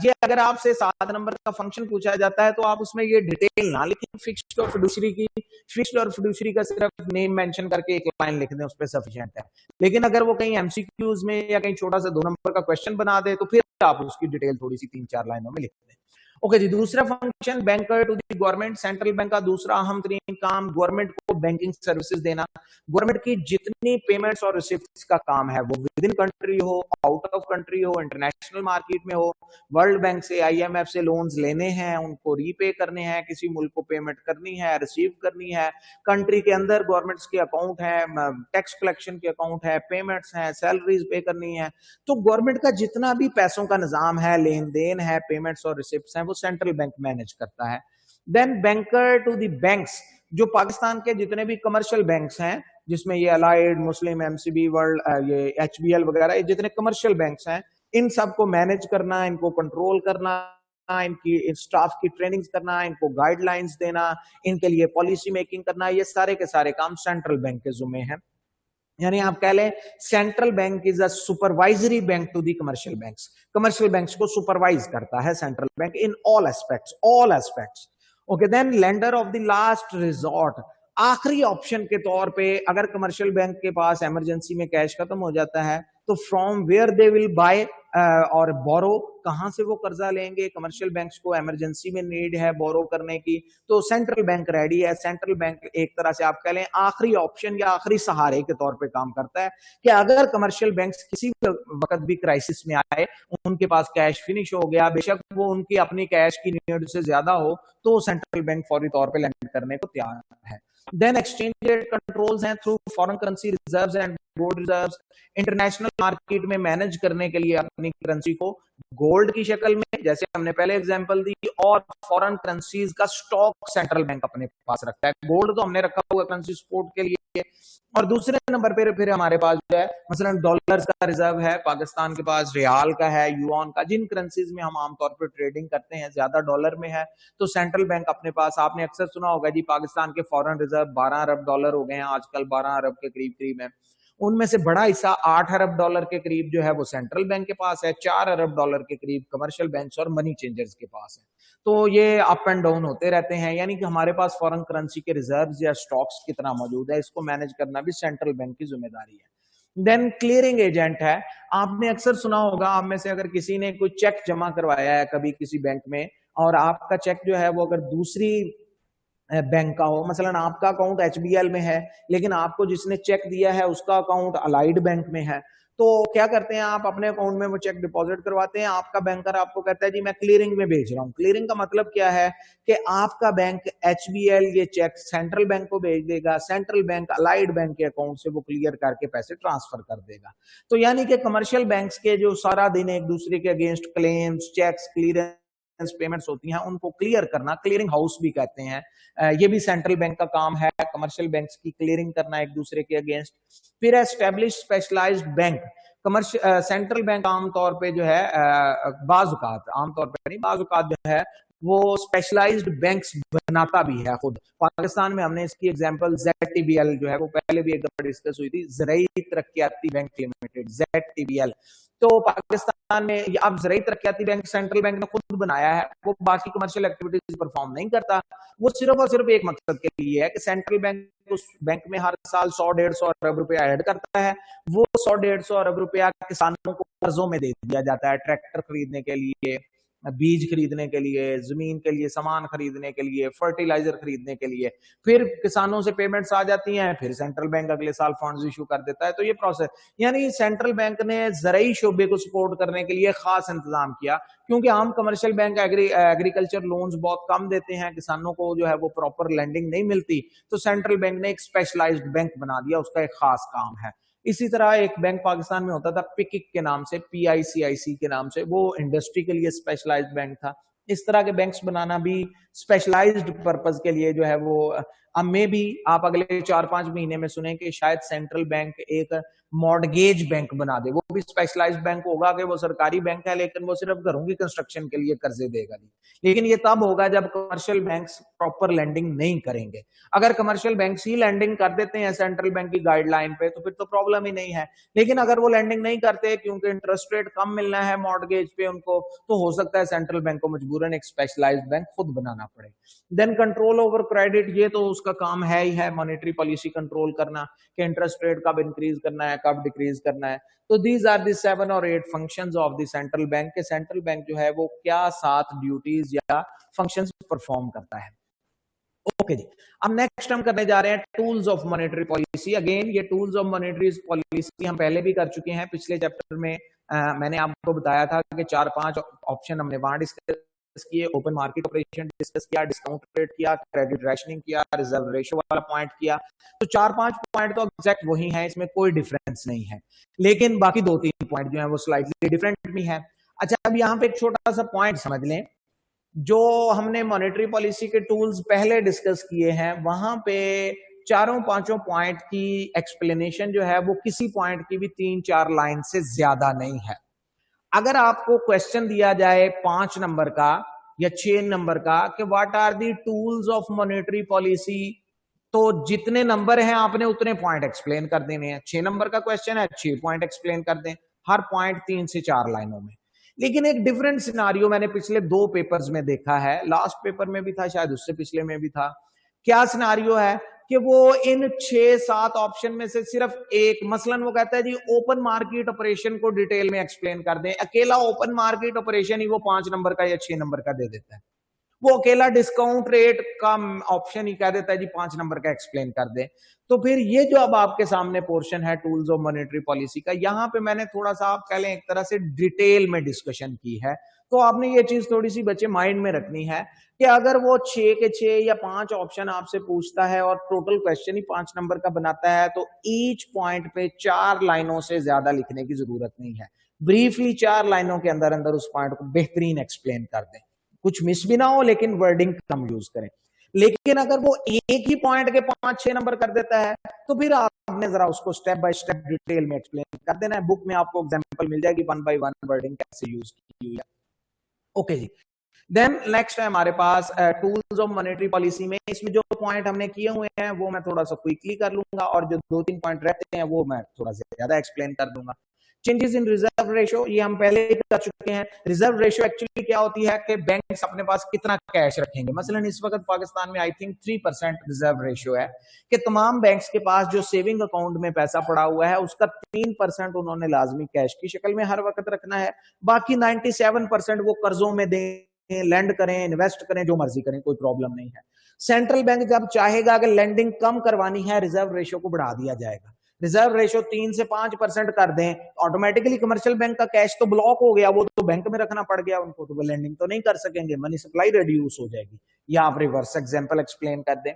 ये अगर आपसे 7 नंबर का फंक्शन पूछा जाता है तो आप उसमें ये डिटेल ना लिखें, फिक्स्ड और फिडुशियरी की, फिक्स्ड और फिडुशियरी का सिर्फ नेम मेंशन करके एक लाइन लिख दें, उस पर सफिशिएंट है। लेकिन अगर वो कहीं एमसीक्यूज में या कहीं छोटा सा 2 नंबर का क्वेश्चन बना दे तो फिर आप उसकी डिटेल थोड़ी सी 3-4 लाइनों में लिख दें। ओके जी, दूसरा function banker to the government, central bank का दूसरा अहम तरीन काम गवर्नमेंट को बैंकिंग सर्विसेज देना। गवर्नमेंट की जितनी पेमेंट्स और रिसिप्ट्स का काम है, वो विद इन कंट्री हो, आउट ऑफ कंट्री हो, इंटरनेशनल मार्केट में हो, वर्ल्ड बैंक से, आईएमएफ से लोन्स लेने हैं, उनको रीपे करने हैं, किसी मुल्क को पेमेंट करनी है, रिसीव करनी है, कंट्री के अंदर गवर्नमेंट्स के अकाउंट है, टैक्स कलेक्शन के अकाउंट है, पेमेंट्स हैं, सैलरीज पे करनी है। तो गवर्नमेंट का जितना भी पैसों का निजाम है, लेन देन है, पेमेंट्स और रिसिप्ट्स हैं, वो सेंट्रल बैंक मैनेज करता है। Then banker to the banks, जो पाकिस्तान के जितने भी कमर्शियल बैंक्स हैं, जिसमें ये अलाइड, मुस्लिम, एमसीबी, वर्ल्ड, ये एचबीएल वगैरह, ये जितने कमर्शियल बैंक्स हैं, इन सबको मैनेज करना, इनको कंट्रोल करना, इनकी स्टाफ की ट्रेनिंग्स करना, इनको गाइडलाइंस देना, इनके लिए पॉलिसी मेकिंग करना, ये सारे के सारे काम सेंट्रल बैंक के जुम्मे हैं। यानी आप कह लें central bank is a supervisory bank to the commercial banks. Commercial banks को सुपरवाइज करता है central bank in all aspects. Okay, then lender of the last resort, आखिरी ऑप्शन के तौर पे अगर कमर्शियल बैंक के पास इमरजेंसी में कैश खत्म हो जाता है तो from where they will buy और बोरो, कहां से वो कर्जा लेंगे? कमर्शियल बैंक्स को इमरजेंसी में नीड है बोरो करने की, तो सेंट्रल बैंक रेडी है। सेंट्रल बैंक एक तरह से आप कह लें आखिरी ऑप्शन या आखिरी सहारे के तौर पे काम करता है कि अगर कमर्शियल बैंक्स किसी वक्त भी क्राइसिस में आए, उनके पास कैश फिनिश हो गया, बेशक वो उनकी अपनी कैश की नीड से ज्यादा हो, तो सेंट्रल बैंक फौरी तौर पे लेंड करने को तैयार है। देन एक्सचेंज रेट कंट्रोल्स हैं through foreign currency reserves and gold reserves. International market में मैनेज करने के लिए अपनी करेंसी को गोल्ड की शक्ल में, जैसे हमने पहले एग्जांपल दी, और फॉरेन करेंसीज का स्टॉक सेंट्रल बैंक अपने पास रखता है। गोल्ड तो हमने रखा हुआ करेंसी सपोर्ट के लिए, और दूसरे नंबर पे फिर हमारे पास जो है मसलन डॉलर्स का रिजर्व है, पाकिस्तान के पास रियाल का है, युआन का, जिन करेंसीज में हम आमतौर पर ट्रेडिंग करते हैं ज्यादा डॉलर में है, तो सेंट्रल बैंक अपने पास, आपने अक्सर सुना होगा जी पाकिस्तान के फॉरेन रिजर्व 12 अरब डॉलर हो गए हैं आजकल, 12 अरब के करीब करीब है। उनमें से बड़ा हिस्सा 8 अरब डॉलर के करीब जो है वो सेंट्रल बैंक के पास है, 4 अरब डॉलर के करीब कमर्शियल बैंक्स और मनी चेंजर्स के पास है। तो ये अप एंड डाउन होते रहते हैं, यानी कि हमारे पास फॉरेन करेंसी के रिजर्व्स या स्टॉक्स कितना मौजूद है, इसको मैनेज करना भी सेंट्रल बैंक की जिम्मेदारी है। देन क्लियरिंग एजेंट है। आपने अक्सर सुना होगा, आप में से अगर किसी ने कोई चेक जमा करवाया है कभी किसी बैंक में, और आपका चेक जो है वो अगर दूसरी बैंक का हो, मसलन आपका अकाउंट एचबीएल में है लेकिन आपको जिसने चेक दिया है उसका अकाउंट अलाइड बैंक में है, तो क्या करते हैं आप अपने अकाउंट में वो चेक डिपॉजिट करवाते हैं, आपका बैंकर आपको कहता है जी मैं क्लियरिंग में भेज रहा हूं। क्लियरिंग का मतलब क्या है कि आपका बैंक एचबीएल ये चेक सेंट्रल बैंक को भेज देगा, सेंट्रल बैंक अलाइड बैंक के अकाउंट से वो क्लियर करके पैसे ट्रांसफर कर देगा। तो यानी कि कमर्शियल बैंक्स के जो सारा दिन एक दूसरे के against claims, cheques, clearance payments होती हैं, उनको क्लियर करना, क्लियरिंग हाउस भी कहते हैं, ये भी सेंट्रल बैंक का काम है, कमर्शियल बैंक्स की क्लियरिंग करना एक दूसरे के अगेंस्ट। फिर establish specialised bank. Commercial central bank आमतौर पे जो है बाजुकात, आमतौर पे नहीं, बाजुकात जो है वो स्पेशलाइज्ड बैंक्स बनाता भी है खुद। पाकिस्तान में हमने इसकी एग्जांपल ZTBL जो है वो पहले भी एक दफा डिस्कस हुई थी, ज़राई तरक्कियाती बैंक लिमिटेड, ZTBL। तो पाकिस्तान में अब ज़राई तरक्कियाती बैंक सेंट्रल बैंक ने खुद बनाया है, वो बाकी कमर्शियल एक्टिविटीज परफॉर्म नहीं करता, वो सिर्फ और सिर्फ एक मकसद के लिए है कि सेंट्रल बैंक उस बैंक में हर साल 100-150 अरब रुपया ऐड करता है, वो 100-150 अरब रुपया किसानों को कर्जों में दे दिया जाता है, ट्रैक्टर खरीदने के लिए, बीज खरीदने के लिए, जमीन के लिए सामान खरीदने के लिए, फर्टिलाइजर खरीदने के लिए। फिर किसानों से पेमेंट्स आ जाती हैं, फिर सेंट्रल बैंक अगले साल फंड्स इशू कर देता है। तो ये प्रोसेस, यानी सेंट्रल बैंक ने ज़राई शोबे को सपोर्ट करने के लिए खास इंतजाम किया, क्योंकि आम कमर्शियल बैंक एग्रीकल्चर लोन्स बहुत कम देते हैं, किसानों को जो है वो प्रॉपर लैंडिंग नहीं मिलती, तो सेंट्रल बैंक ने एक स्पेशलाइज्ड बैंक बना दिया, उसका एक खास काम है। इसी तरह एक बैंक पाकिस्तान में होता था पिकिक के नाम से, PICIC के नाम से, वो इंडस्ट्री के लिए स्पेशलाइज्ड बैंक था। इस तरह के बैंक्स बनाना भी स्पेशलाइज्ड पर्पस के लिए जो है वो, अब में भी आप अगले 4-5 महीने में सुने कि शायद सेंट्रल बैंक एक मॉर्गेज बैंक बना दे, वो भी स्पेशलाइज्ड बैंक होगा कि वो सरकारी बैंक है लेकिन वो सिर्फ घरों की कंस्ट्रक्शन के लिए कर्जे देगा नहीं, लेकिन ये तब होगा जब कमर्शियल बैंक्स प्रॉपर लैंडिंग नहीं करेंगे। अगर कमर्शियल बैंक्स ही लैंडिंग कर देते हैं सेंट्रल बैंक की गाइडलाइन पे तो फिर तो प्रॉब्लम ही नहीं है, लेकिन अगर वो लैंडिंग नहीं करते क्योंकि इंटरेस्ट रेट कम मिलना है मॉर्गेज पे उनको, तो हो सकता है सेंट्रल बैंक को मजबूरन एक स्पेशलाइज्ड बैंक खुद बनाना पड़े। देन कंट्रोल ओवर क्रेडिट, ये तो उसका काम है ही है, मॉनेटरी पॉलिसी कंट्रोल करना कि इंटरेस्ट रेट कब इंक्रीज करना है, कब डिक्रीज करना है। तो दीज आर दी 7 और 8 functions of the central bank के सेंट्रल बैंक जो है वो क्या 7 ड्यूटीज या फंक्शंस परफॉर्म करता है। ओके जी, अब नेक्स्ट हम करने जा रहे हैं tools of monetary policy. Again ये टूल्स ऑफ मॉनेटरी पॉलिसी हम पहले भी कर चुके हैं, पिछले चैप्टर में मैंने आपको बताया था कि 4-5 ऑप्शन हमने वहां डिस्कस किए, ओपन मार्केट ऑपरेशन डिस्कस किया, डिस्काउंट रेट किया, क्रेडिट रैशनिंग किया, रिजर्व रेशो वाला पॉइंट किया। तो 4-5 पॉइंट तो एग्जैक्ट वही है, इसमें कोई डिफरेंस नहीं है, लेकिन बाकी 2-3 पॉइंट जो है वो स्लाइटली डिफरेंट भी है। अच्छा, अब यहाँ पे एक छोटा सा पॉइंट समझ लें, जो हमने मॉनेटरी पॉलिसी के टूल्स पहले डिस्कस किए हैं वहां पे 4-5 पॉइंट की एक्सप्लेनेशन जो है वो किसी पॉइंट की भी 3-4 लाइन से ज्यादा नहीं है। अगर आपको क्वेश्चन दिया जाए 5 नंबर का या 6 नंबर का कि what are the tools of monetary policy, तो जितने नंबर हैं आपने उतने पॉइंट एक्सप्लेन कर देने हैं। 6 नंबर का क्वेश्चन है, 6 पॉइंट एक्सप्लेन कर दें, हर पॉइंट 3 से 4 लाइनों में। लेकिन एक डिफरेंट सिनारियो मैंने पिछले 2 पेपर्स में देखा है, लास्ट पेपर में भी था, शायद उससे पिछले में भी था। क्या सिनारियो है कि वो इन 6-7 ऑप्शन में से सिर्फ एक, मसलन वो कहता है जी ओपन मार्केट ऑपरेशन को डिटेल में एक्सप्लेन कर दें, अकेला ओपन मार्केट ऑपरेशन ही वो 5 नंबर का या 6 नंबर का दे देता है। वो अकेला डिस्काउंट रेट का ऑप्शन ही कह देता है जी 5 नंबर का एक्सप्लेन कर दे। तो फिर ये जो अब आपके सामने पोर्शन है टूल्स ऑफ मॉनेटरी पॉलिसी का, यहां पे मैंने थोड़ा सा आप कह लें एक तरह से डिटेल में डिस्कशन की है। तो आपने ये चीज थोड़ी सी बच्चे माइंड में रखनी है कि अगर वो 6 के 6 या 5 ऑप्शन आपसे पूछता है और टोटल क्वेश्चन ही 5 नंबर का बनाता है, तो ईच पॉइंट पे 4 लाइनों से ज्यादा लिखने की जरूरत नहीं है। ब्रीफली 4 लाइनों के अंदर अंदर उस पॉइंट को बेहतरीन एक्सप्लेन कर दें, कुछ मिस भी ना हो लेकिन वर्डिंग कम यूज करें। लेकिन अगर वो एक ही पॉइंट के 5-6 नंबर कर देता है, तो फिर आपने जरा उसको स्टेप बाय स्टेप डिटेल में एक्सप्लेन कर देना है। बुक में आपको एग्जांपल मिल जाएगी 1 बाय 1 वर्डिंग कैसे यूज की हुई है। ओके जी, देन नेक्स्ट है हमारे पास टूल्स ऑफ मॉनेटरी पॉलिसी में। इसमें जो पॉइंट हमने किए हुए हैं वो मैं थोड़ा सा क्विकली कर लूंगा, और जो 2-3 पॉइंट रहते हैं वो मैं थोड़ा सा ज्यादा एक्सप्लेन कर दूंगा। चेंजेस इन रिजर्व रेशो, ये हम पहले ही कर चुके हैं। रिजर्व रेशो एक्चुअली क्या होती है कि बैंक्स अपने पास कितना कैश रखेंगे। मसलन इस वक्त पाकिस्तान में आई थिंक 3% रिजर्व रेशो है कि तमाम बैंक्स के पास जो सेविंग अकाउंट में पैसा पड़ा हुआ है उसका 3% उन्होंने लाजमी कैश की शक्ल में हर वक्त रखना है। बाकी 97% वो कर्जों में दें, लैंड करें, इन्वेस्ट करें, जो मर्जी करें, कोई प्रॉब्लम नहीं है। सेंट्रल बैंक जब चाहेगा कि लैंडिंग कम करवानी है, रिजर्व रेशो को बढ़ा दिया जाएगा। रिजर्व रेशो 3 से 5% कर दें, ऑटोमेटिकली कमर्शियल बैंक का कैश तो ब्लॉक हो गया, वो तो बैंक में रखना पड़ गया उनको, तो वो लैंडिंग तो नहीं कर सकेंगे, मनी सप्लाई रिड्यूस हो जाएगी। या आप रिवर्स एग्जांपल एक्सप्लेन कर दें।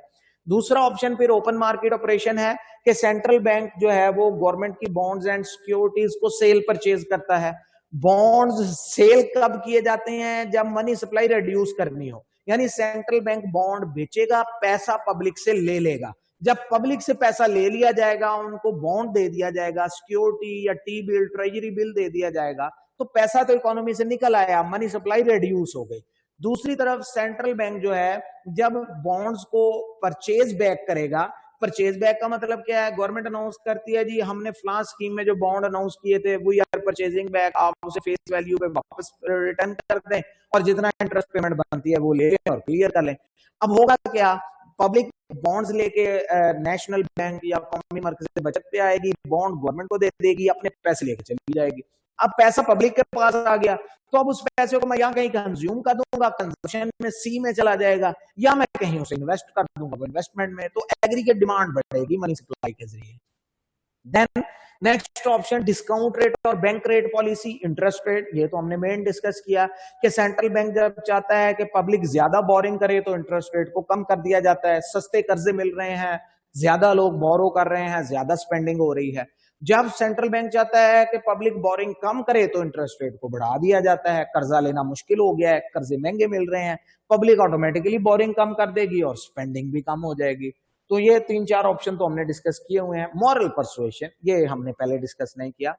दूसरा ऑप्शन फिर ओपन मार्केट ऑपरेशन है कि सेंट्रल बैंक जो है वो गवर्नमेंट की बॉन्ड्स एंड सिक्योरिटीज को सेल परचेज करता है। बॉन्ड्स सेल कब किए जाते हैं? जब मनी सप्लाई रिड्यूस करनी हो, यानी सेंट्रल बैंक बॉन्ड बेचेगा, पैसा पब्लिक से ले लेगा। जब पब्लिक से पैसा ले लिया जाएगा, उनको बॉन्ड दे दिया जाएगा, सिक्योरिटी या टी बिल, ट्रेजरी बिल दे दिया जाएगा, तो पैसा तो इकोनॉमी से निकल आया, मनी सप्लाई रिड्यूस हो गई। दूसरी तरफ सेंट्रल बैंक जो है जब बॉन्ड्स को परचेज बैक करेगा, परचेज बैक का मतलब क्या है? गवर्नमेंट अनाउंस करती है जी हमने फलां स्कीम में जो बॉन्ड अनाउंस किए थे वो यार परचेजिंग बैक, आप उसे फेस वैल्यू पे वापस रिटर्न कर दें और जितना इंटरेस्ट पेमेंट बनती है वो ले लें और क्लियर कर लें। अब होगा क्या? पब्लिक बॉन्ड्स लेके नेशनल बैंक या कौमी मर्कज से बचत पे आएगी, बॉन्ड गवर्नमेंट को दे देगी, अपने पैसे लेके चली जाएगी। अब पैसा पब्लिक के पास आ गया, तो अब उस पैसे को मैं या कहीं कंज्यूम कर दूंगा, कंजम्पशन में सी में चला जाएगा, या मैं कहीं उसे इन्वेस्ट कर दूंगा इन्वेस्टमेंट में, तो एग्रीगेट डिमांड बढ़ेगी मनी सप्लाई के जरिए। Then next option discount rate और bank rate policy, interest rate. ये तो हमने मेन डिस्कस किया कि सेंट्रल बैंक जब चाहता है कि पब्लिक ज्यादा बोरिंग करे तो इंटरेस्ट रेट को कम कर दिया जाता है। सस्ते कर्जे मिल रहे हैं, ज्यादा लोग बोरो कर रहे हैं, ज्यादा स्पेंडिंग हो रही है। जब सेंट्रल बैंक चाहता है कि पब्लिक बोरिंग कम करे तो इंटरेस्ट रेट को बढ़ा दिया जाता है। कर्जा लेना मुश्किल हो गया है, कर्जे महंगे मिल रहे हैं, पब्लिक ऑटोमेटिकली बोरिंग कम कर देगी और स्पेंडिंग भी कम हो जाएगी। तो ये 3-4 ऑप्शन तो हमने डिस्कस किए हुए हैं। मॉरल परसुएशन, ये हमने पहले डिस्कस नहीं किया।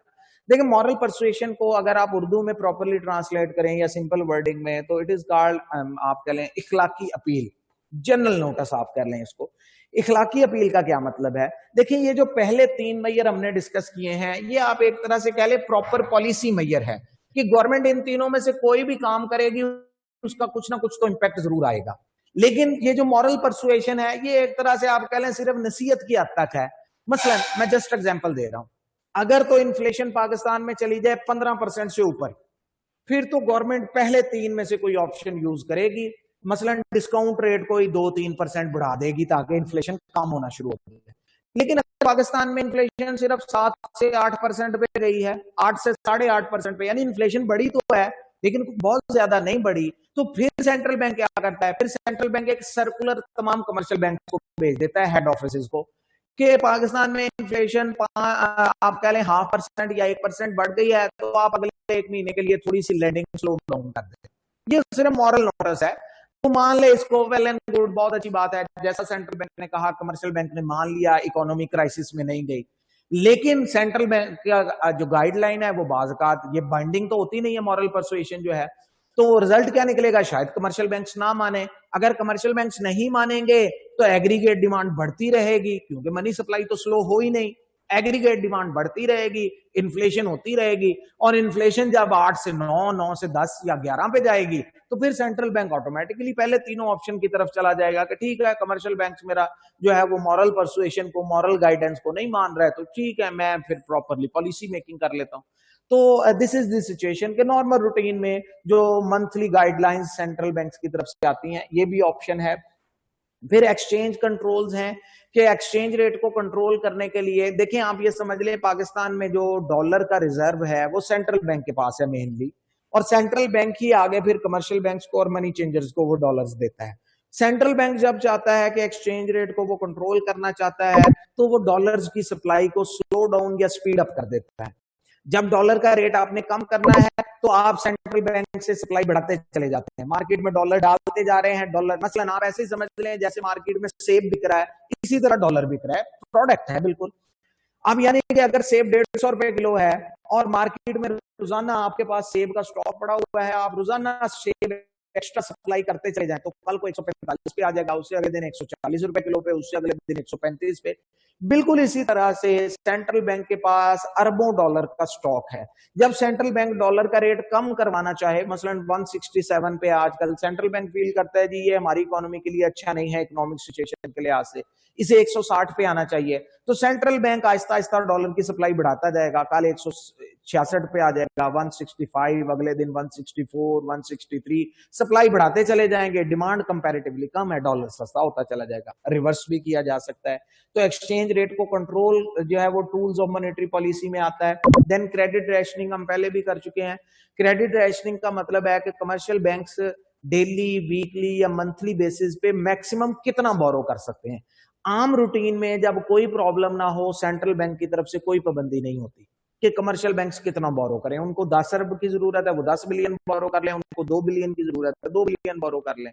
देखिए मॉरल परसुएशन को अगर आप उर्दू में प्रॉपरली ट्रांसलेट करें या सिंपल वर्डिंग में, तो इट इज कॉल्ड, आप कह लें इखलाकी अपील, जनरल नोटिस आप कर लें इसको। इखलाकी अपील का क्या मतलब है? देखिए ये जो पहले 3 मैयर हमने डिस्कस किए हैं, ये आप एक तरह से कह लें प्रॉपर पॉलिसी मैयर है कि गवर्नमेंट इन तीनों में से कोई भी काम करेगी उसका कुछ ना कुछ तो इंपैक्ट जरूर आएगा। लेकिन ये जो मॉरल परसुएशन है, ये एक तरह से आप कह लें सिर्फ नसीहत की हद तक है। मसलन मैं जस्ट एग्जांपल दे रहा हूं, अगर तो इन्फ्लेशन पाकिस्तान में चली जाए 15% से ऊपर, फिर तो गवर्नमेंट पहले 3 में से कोई ऑप्शन यूज करेगी। मसलन डिस्काउंट रेट को ही 2-3% बढ़ा देगी ताकि इन्फ्लेशन कम होना शुरू हो जाए। लेकिन अगर पाकिस्तान में इन्फ्लेशन सिर्फ 7 से 8% पे गई है, 8 से 8.5% पे, यानी इन्फ्लेशन बढ़ी तो है लेकिन बहुत ज्यादा नहीं बढ़ी, तो फिर सेंट्रल बैंक क्या करता है? फिर सेंट्रल बैंक एक सर्कुलर तमाम कमर्शियल बैंक को भेज देता है, हेड ऑफिस को, कि पाकिस्तान में इन्फ्लेशन आप कह लें 0.5% या 1% बढ़ गई है, तो आप अगले 1 महीने के लिए थोड़ी सी लैंडिंग स्लो डाउन कर दें। ये सिर्फ मॉरल नोटिस है, तो मान ले इसको, वेल एंड गुड, बहुत अच्छी बात है। जैसा सेंट्रल बैंक ने कहा, कमर्शियल बैंक ने मान लिया, इकोनॉमी क्राइसिस में नहीं गई। लेकिन सेंट्रल बैंक का जो गाइडलाइन है वो बाज़-औक़ात ये बाइंडिंग तो होती नहीं है, मॉरल परसुएशन जो है। तो रिजल्ट क्या निकलेगा, शायद कमर्शियल बैंक्स ना माने। अगर कमर्शियल बैंक्स नहीं मानेंगे तो एग्रीगेट डिमांड बढ़ती रहेगी, क्योंकि मनी सप्लाई तो स्लो हो ही नहीं, एग्रीगेट डिमांड बढ़ती रहेगी, इन्फ्लेशन होती रहेगी, और इन्फ्लेशन जब 8 से 9, 9 से 10 या 11 पे जाएगी तो फिर सेंट्रल बैंक ऑटोमेटिकली पहले तीनों ऑप्शन की तरफ चला जाएगा कि ठीक है, कमर्शियल बैंक्स मेरा जो है वो मॉरल परसुएशन को, मॉरल गाइडेंस को नहीं मान रहा है, तो ठीक है, मैं फिर प्रॉपरली पॉलिसी मेकिंग कर लेता हूं। तो दिस इज द सिचुएशन के नॉर्मल रूटीन में जो मंथली गाइडलाइंस सेंट्रल बैंक्स की तरफ से आती हैं, ये भी ऑप्शन है। फिर एक्सचेंज कंट्रोल्स हैं कि एक्सचेंज रेट को कंट्रोल करने के लिए, देखें आप ये समझ लें, पाकिस्तान में जो डॉलर का रिजर्व है वो सेंट्रल बैंक के पास है मेनली, और सेंट्रल बैंक ही आगे फिर कमर्शियल बैंक्स को और मनी चेंजर्स को वो डॉलर्स देता है। सेंट्रल बैंक जब चाहता है कि एक्सचेंज रेट को वो कंट्रोल करना चाहता है तो वो डॉलर्स की सप्लाई को स्लो डाउन या स्पीड अप कर देता है। जब डॉलर का रेट आपने कम करना है तो आप सेंट्रल बैंक से सप्लाई बढ़ाते चले जाते हैं, मार्केट में डॉलर डालते जा रहे हैं। डॉलर मसलन आप ऐसे ही समझ लें जैसे मार्केट में सेब बिक रहा है, इसी तरह डॉलर बिक रहा है, प्रोडक्ट है बिल्कुल। अब यानी कि अगर सेब 150 रुपए किलो है और मार्केट में रोजाना आपके पास सेब का स्टॉक पड़ा हुआ है, आप रोजाना सेब एक्स्ट्रा सप्लाई करते चले जाएं तो कल को 145 पे आ जाएगा, उससे अगले दिन 140 रुपए किलो पे, उससे अगले दिन 135 पे। बिल्कुल इसी तरह से सेंट्रल बैंक के पास अरबों डॉलर का स्टॉक है। जब सेंट्रल बैंक डॉलर का रेट कम करवाना चाहे, मसलन 167 पे आजकल सेंट्रल बैंक फील करता है जी ये हमारी इकोनॉमी के लिए अच्छा नहीं है, इकोनॉमिक सिचुएशन के लिहाज से इसे 160 पे आना चाहिए, तो central bank Aahista Aahista dollar की सप्लाई बढ़ाता जाएगा। कल 166 पे आ जाएगा, 165, अगले दिन 164, 163, सप्लाई बढ़ाते चले जाएंगे। डिमांड कंपैरेटिवली कम है, डॉलर सस्ता होता चला जाएगा। रिवर्स भी किया जा सकता है। तो एक्सचेंज रेट को कंट्रोल जो है वो टूल्स ऑफ मॉनेटरी पॉलिसी में आता है। देन क्रेडिट रैशनिंग हम पहले भी कर चुके हैं। क्रेडिट रैशनिंग का मतलब है कि कमर्शियल बैंक्स डेली, वीकली या मंथली बेसिस पे मैक्सिमम कितना बोरो कर सकते हैं। आम रूटीन में जब कोई प्रॉब्लम ना हो, सेंट्रल बैंक की तरफ से कोई पाबंदी नहीं होती कि कमर्शियल बैंक्स कितना बोरो करें। उनको 10 अरब की जरूरत है, वो 10 बिलियन बोरो कर लें, उनको 2 बिलियन की जरूरत है, 2 बिलियन बोरो कर लें।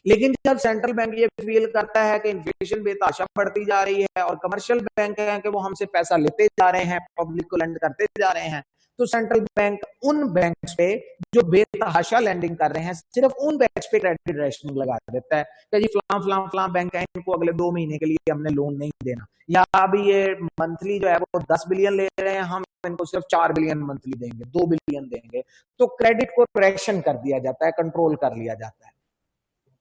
लेकिन जब सेंट्रल बैंक ये फील करता है कि इन्फ्लेशन बेतहाशा बढ़ती जा रही है और कमर्शियल बैंक है कि वो हमसे पैसा लेते जा रहे हैं, पब्लिक को लेंड करते जा रहे हैं, तो सेंट्रल बैंक उन बैंक्स पे जो बेतहाशा लैंडिंग कर रहे हैं, सिर्फ उन बैंक्स पे क्रेडिट रैशनिंग लगा देता है कि जी फलां बैंक है, इनको अगले 2 महीने के लिए हमने लोन नहीं देना, या अभी ये मंथली जो है वो 10 बिलियन ले रहे हैं, हम इनको सिर्फ 4 बिलियन मंथली देंगे, 2 बिलियन देंगे। तो क्रेडिट को रेशन कर दिया जाता है, कंट्रोल कर लिया जाता है।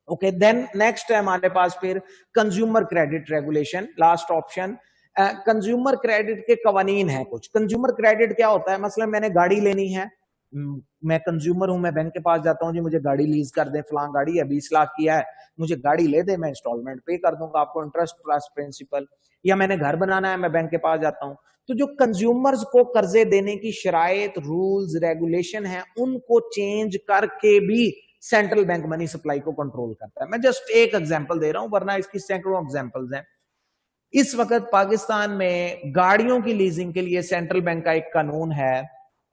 ओके, देन नेक्स्ट है हमारे पास फिर consumer credit regulation, last option. Consumer credit के कवानीन है कुछ। कंज्यूमर क्रेडिट क्या होता है, मसलन मैंने गाड़ी लेनी है, मैं कंज्यूमर हूं, मैं बैंक के पास जाता हूं, जी मुझे गाड़ी लीज कर दे, फलां गाड़ी है 20 लाख की है, मुझे गाड़ी ले दे, मैं इंस्टॉलमेंट पे कर दूंगा आपको, इंटरेस्ट प्लस प्रिंसिपल। या मैंने घर बनाना है, मैं बैंक के पास जाता हूं। तो जो कंज्यूमर्स को कर्जे देने की शराइत, रूल्स, रेगुलेशन है, उनको चेंज करके भी सेंट्रल बैंक मनी सप्लाई को कंट्रोल करता है। मैं जस्ट एक एग्जांपल दे रहा हूं, वरना इसकी सैकड़ों एग्जांपल्स हैं। इस वक्त पाकिस्तान में गाड़ियों की लीजिंग के लिए सेंट्रल बैंक का एक कानून है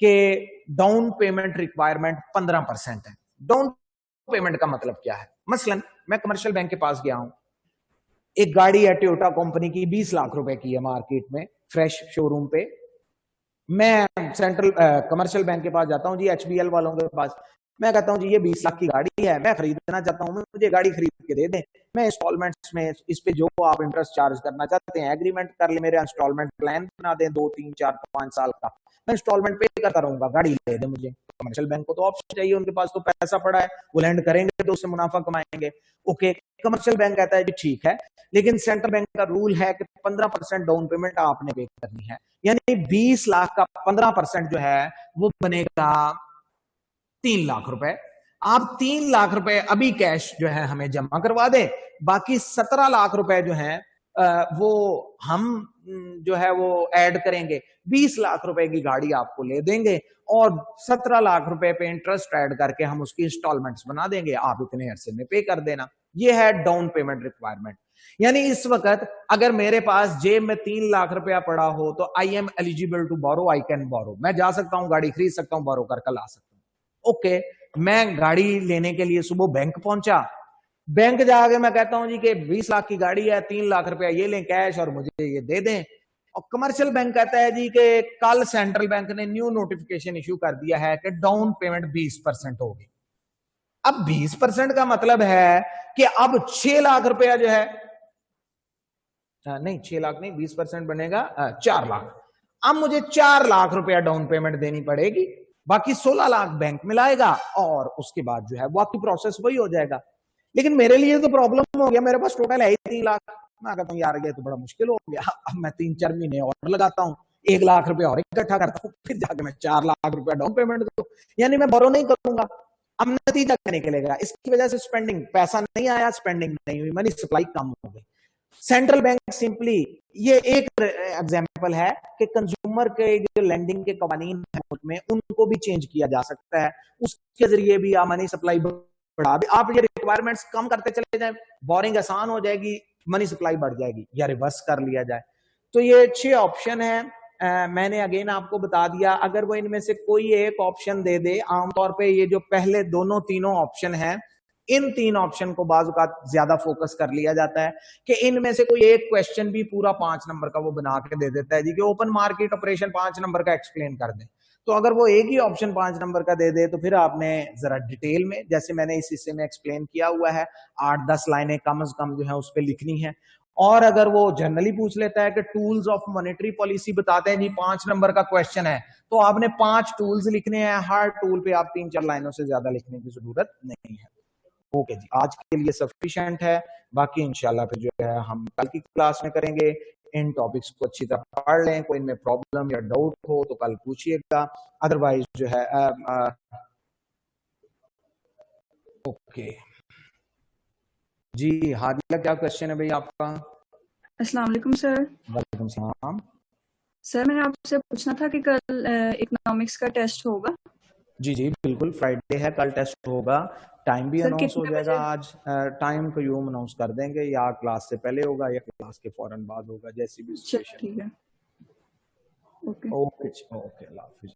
कि डाउन पेमेंट रिक्वायरमेंट 15% है। डाउन पेमेंट का मतलब क्या है, मसलन मैं कमर्शियल बैंक के पास गया हूं, एक गाड़ी है टोयोटा कंपनी की, 20 लाख रुपए की है मार्केट में, फ्रेश शोरूम पे। मैं सेंट्रल कमर्शियल बैंक के पास जाता हूं, जी एचबीएल वालों के पास, मैं कहता हूं जी ये 20 लाख की गाड़ी है, मैं खरीदना चाहता हूं, मुझे गाड़ी खरीद के दे दें, मैं इंस्टॉलमेंट्स में इस पे जो आप इंटरेस्ट चार्ज करना चाहते हैं एग्रीमेंट कर ले, मेरे इंस्टॉलमेंट प्लान बना दें 2, 3, 4, 5 साल का, मैं इंस्टॉलमेंट पे करता रहूंगा, गाड़ी ले दे मुझे। कमर्शियल बैंक को तो ऑप्शन चाहिए, उनके पास तो पैसा पड़ा है, वो लैंड करेंगे तो उससे मुनाफा कमाएंगे। ओके, कमर्शियल बैंक कहता है जी ठीक है, लेकिन सेंट्रल बैंक का रूल है कि 15% डाउन पेमेंट आपने पे करनी है, यानी 20 लाख का 15% जो है वो बनेगा 3 लाख रुपए। आप 3 लाख रुपए अभी कैश जो है हमें जमा करवा दें, बाकी 17 लाख रुपए जो है वो हम जो है वो ऐड करेंगे, 20 लाख रुपए की गाड़ी आपको ले देंगे और 17 लाख रुपए पे इंटरेस्ट ऐड करके हम उसकी इंस्टॉलमेंट्स बना देंगे, आप इतने अरसे में पे कर देना। ये है डाउन पेमेंट रिक्वायरमेंट। यानी इस वक्त अगर मेरे पास जेब में 3 लाख रुपया पड़ा हो तो I am eligible to borrow, I can borrow, मैं जा सकता हूं, गाड़ी खरीद सकता हूं, बोरो कर ला सकता हूं। ओके, मैं गाड़ी लेने के लिए सुबह बैंक पहुंचा, बैंक जाके मैं कहता हूं जी कि 20 लाख की गाड़ी है, 3 लाख रुपया ये लें कैश और मुझे ये दे दें, और कमर्शियल बैंक कहता है जी कि कल सेंट्रल बैंक ने न्यू नोटिफिकेशन इश्यू कर दिया है कि डाउन पेमेंट 20% होगी। अब 20% का मतलब है कि अब 6 लाख रुपया जो है, नहीं 6 लाख नहीं, 20% बनेगा 4 लाख। अब मुझे 4 लाख रुपया डाउन पेमेंट देनी पड़ेगी, बाकी 16 लाख बैंक में लाएगा और उसके बाद जो है बाकी प्रोसेस वही हो जाएगा। लेकिन मेरे लिए तो प्रॉब्लम हो गया, मेरे पास टोटल है 3 लाख। मैं कहता हूँ यार ये तो बड़ा मुश्किल हो गया, अब मैं 3-4 महीने और लगाता हूँ, 1 लाख रुपया और इकट्ठा करता हूँ, फिर जाके मैं 4 लाख रुपया डाउन पेमेंट दूँ, यानी मैं बोरो नहीं करूंगा। अब नतीजा क्या निकलेगा, इसकी वजह से स्पेंडिंग, पैसा नहीं आया, स्पेंडिंग नहीं हुई, मनी सप्लाई कम हो गई। सेंट्रल बैंक सिंपली, ये एक एग्जांपल है कि कंज्यूमर के जो लेंडिंग के कवानीन है उसमें उनको भी चेंज किया जा सकता है, उसके जरिए भी आप मनी सप्लाई बढ़ा, आप ये रिक्वायरमेंट्स कम करते चले जाए, बोरिंग आसान हो जाएगी, मनी सप्लाई बढ़ जाएगी, या रिवर्स कर लिया जाए। तो ये 6 ऑप्शन है। मैंने अगेन आपको बता दिया, अगर वो इनमें से कोई एक ऑप्शन दे दे, आमतौर पे ये जो पहले दोनों तीनों ऑप्शन है, इन 3 ऑप्शन को बाजू का ज्यादा फोकस कर लिया जाता है कि इनमें से कोई एक क्वेश्चन भी पूरा 5 नंबर का वो बना के दे देता है जी, कि ओपन मार्केट ऑपरेशन 5 नंबर का एक्सप्लेन कर दे। तो अगर वो एक ही ऑप्शन 5 नंबर का दे दे तो फिर आपने जरा डिटेल में, जैसे मैंने इस हिस्से में एक्सप्लेन किया हुआ है, 8-10 लाइनें कम से कम जो है उस पर लिखनी है। और अगर वो जनरली पूछ लेता है कि टूल्स ऑफ मॉनेटरी पॉलिसी बताते हैं जी, 5 नंबर का क्वेश्चन है, तो आपने 5 टूल्स लिखने हैं, हर टूल पे आप 3-4 लाइनों से ज्यादा लिखने की जरूरत नहीं है। ओके जी, आज के लिए सफिशिएंट है, बाकी इंशाल्लाह फिर जो है हम कल की क्लास में करेंगे। इन टॉपिक्स को अच्छी तरह पढ़ लें, कोई इनमें प्रॉब्लम या डाउट हो तो कल पूछिएगा, अदरवाइज जो है ओके जी। हादिया क्या क्वेश्चन है भाई आपका? अस्सलाम वालेकुम सर। वालेकुम सलाम। सर मैंने आपसे पूछना था कि कल इकोनॉमिक्स का टेस्ट होगा। जी जी बिल्कुल, फ्राइडे है, कल टेस्ट होगा, टाइम भी सर अनाउंस हो कितने जाएगा बजे? आज। टाइम को यूं अनाउंस कर देंगे, या क्लास से पहले होगा या क्लास के फौरन बाद होगा, जैसी भी चलो सिचुएशन। ठीक है। ओके ओके ओके, अल्लाह हाफिज।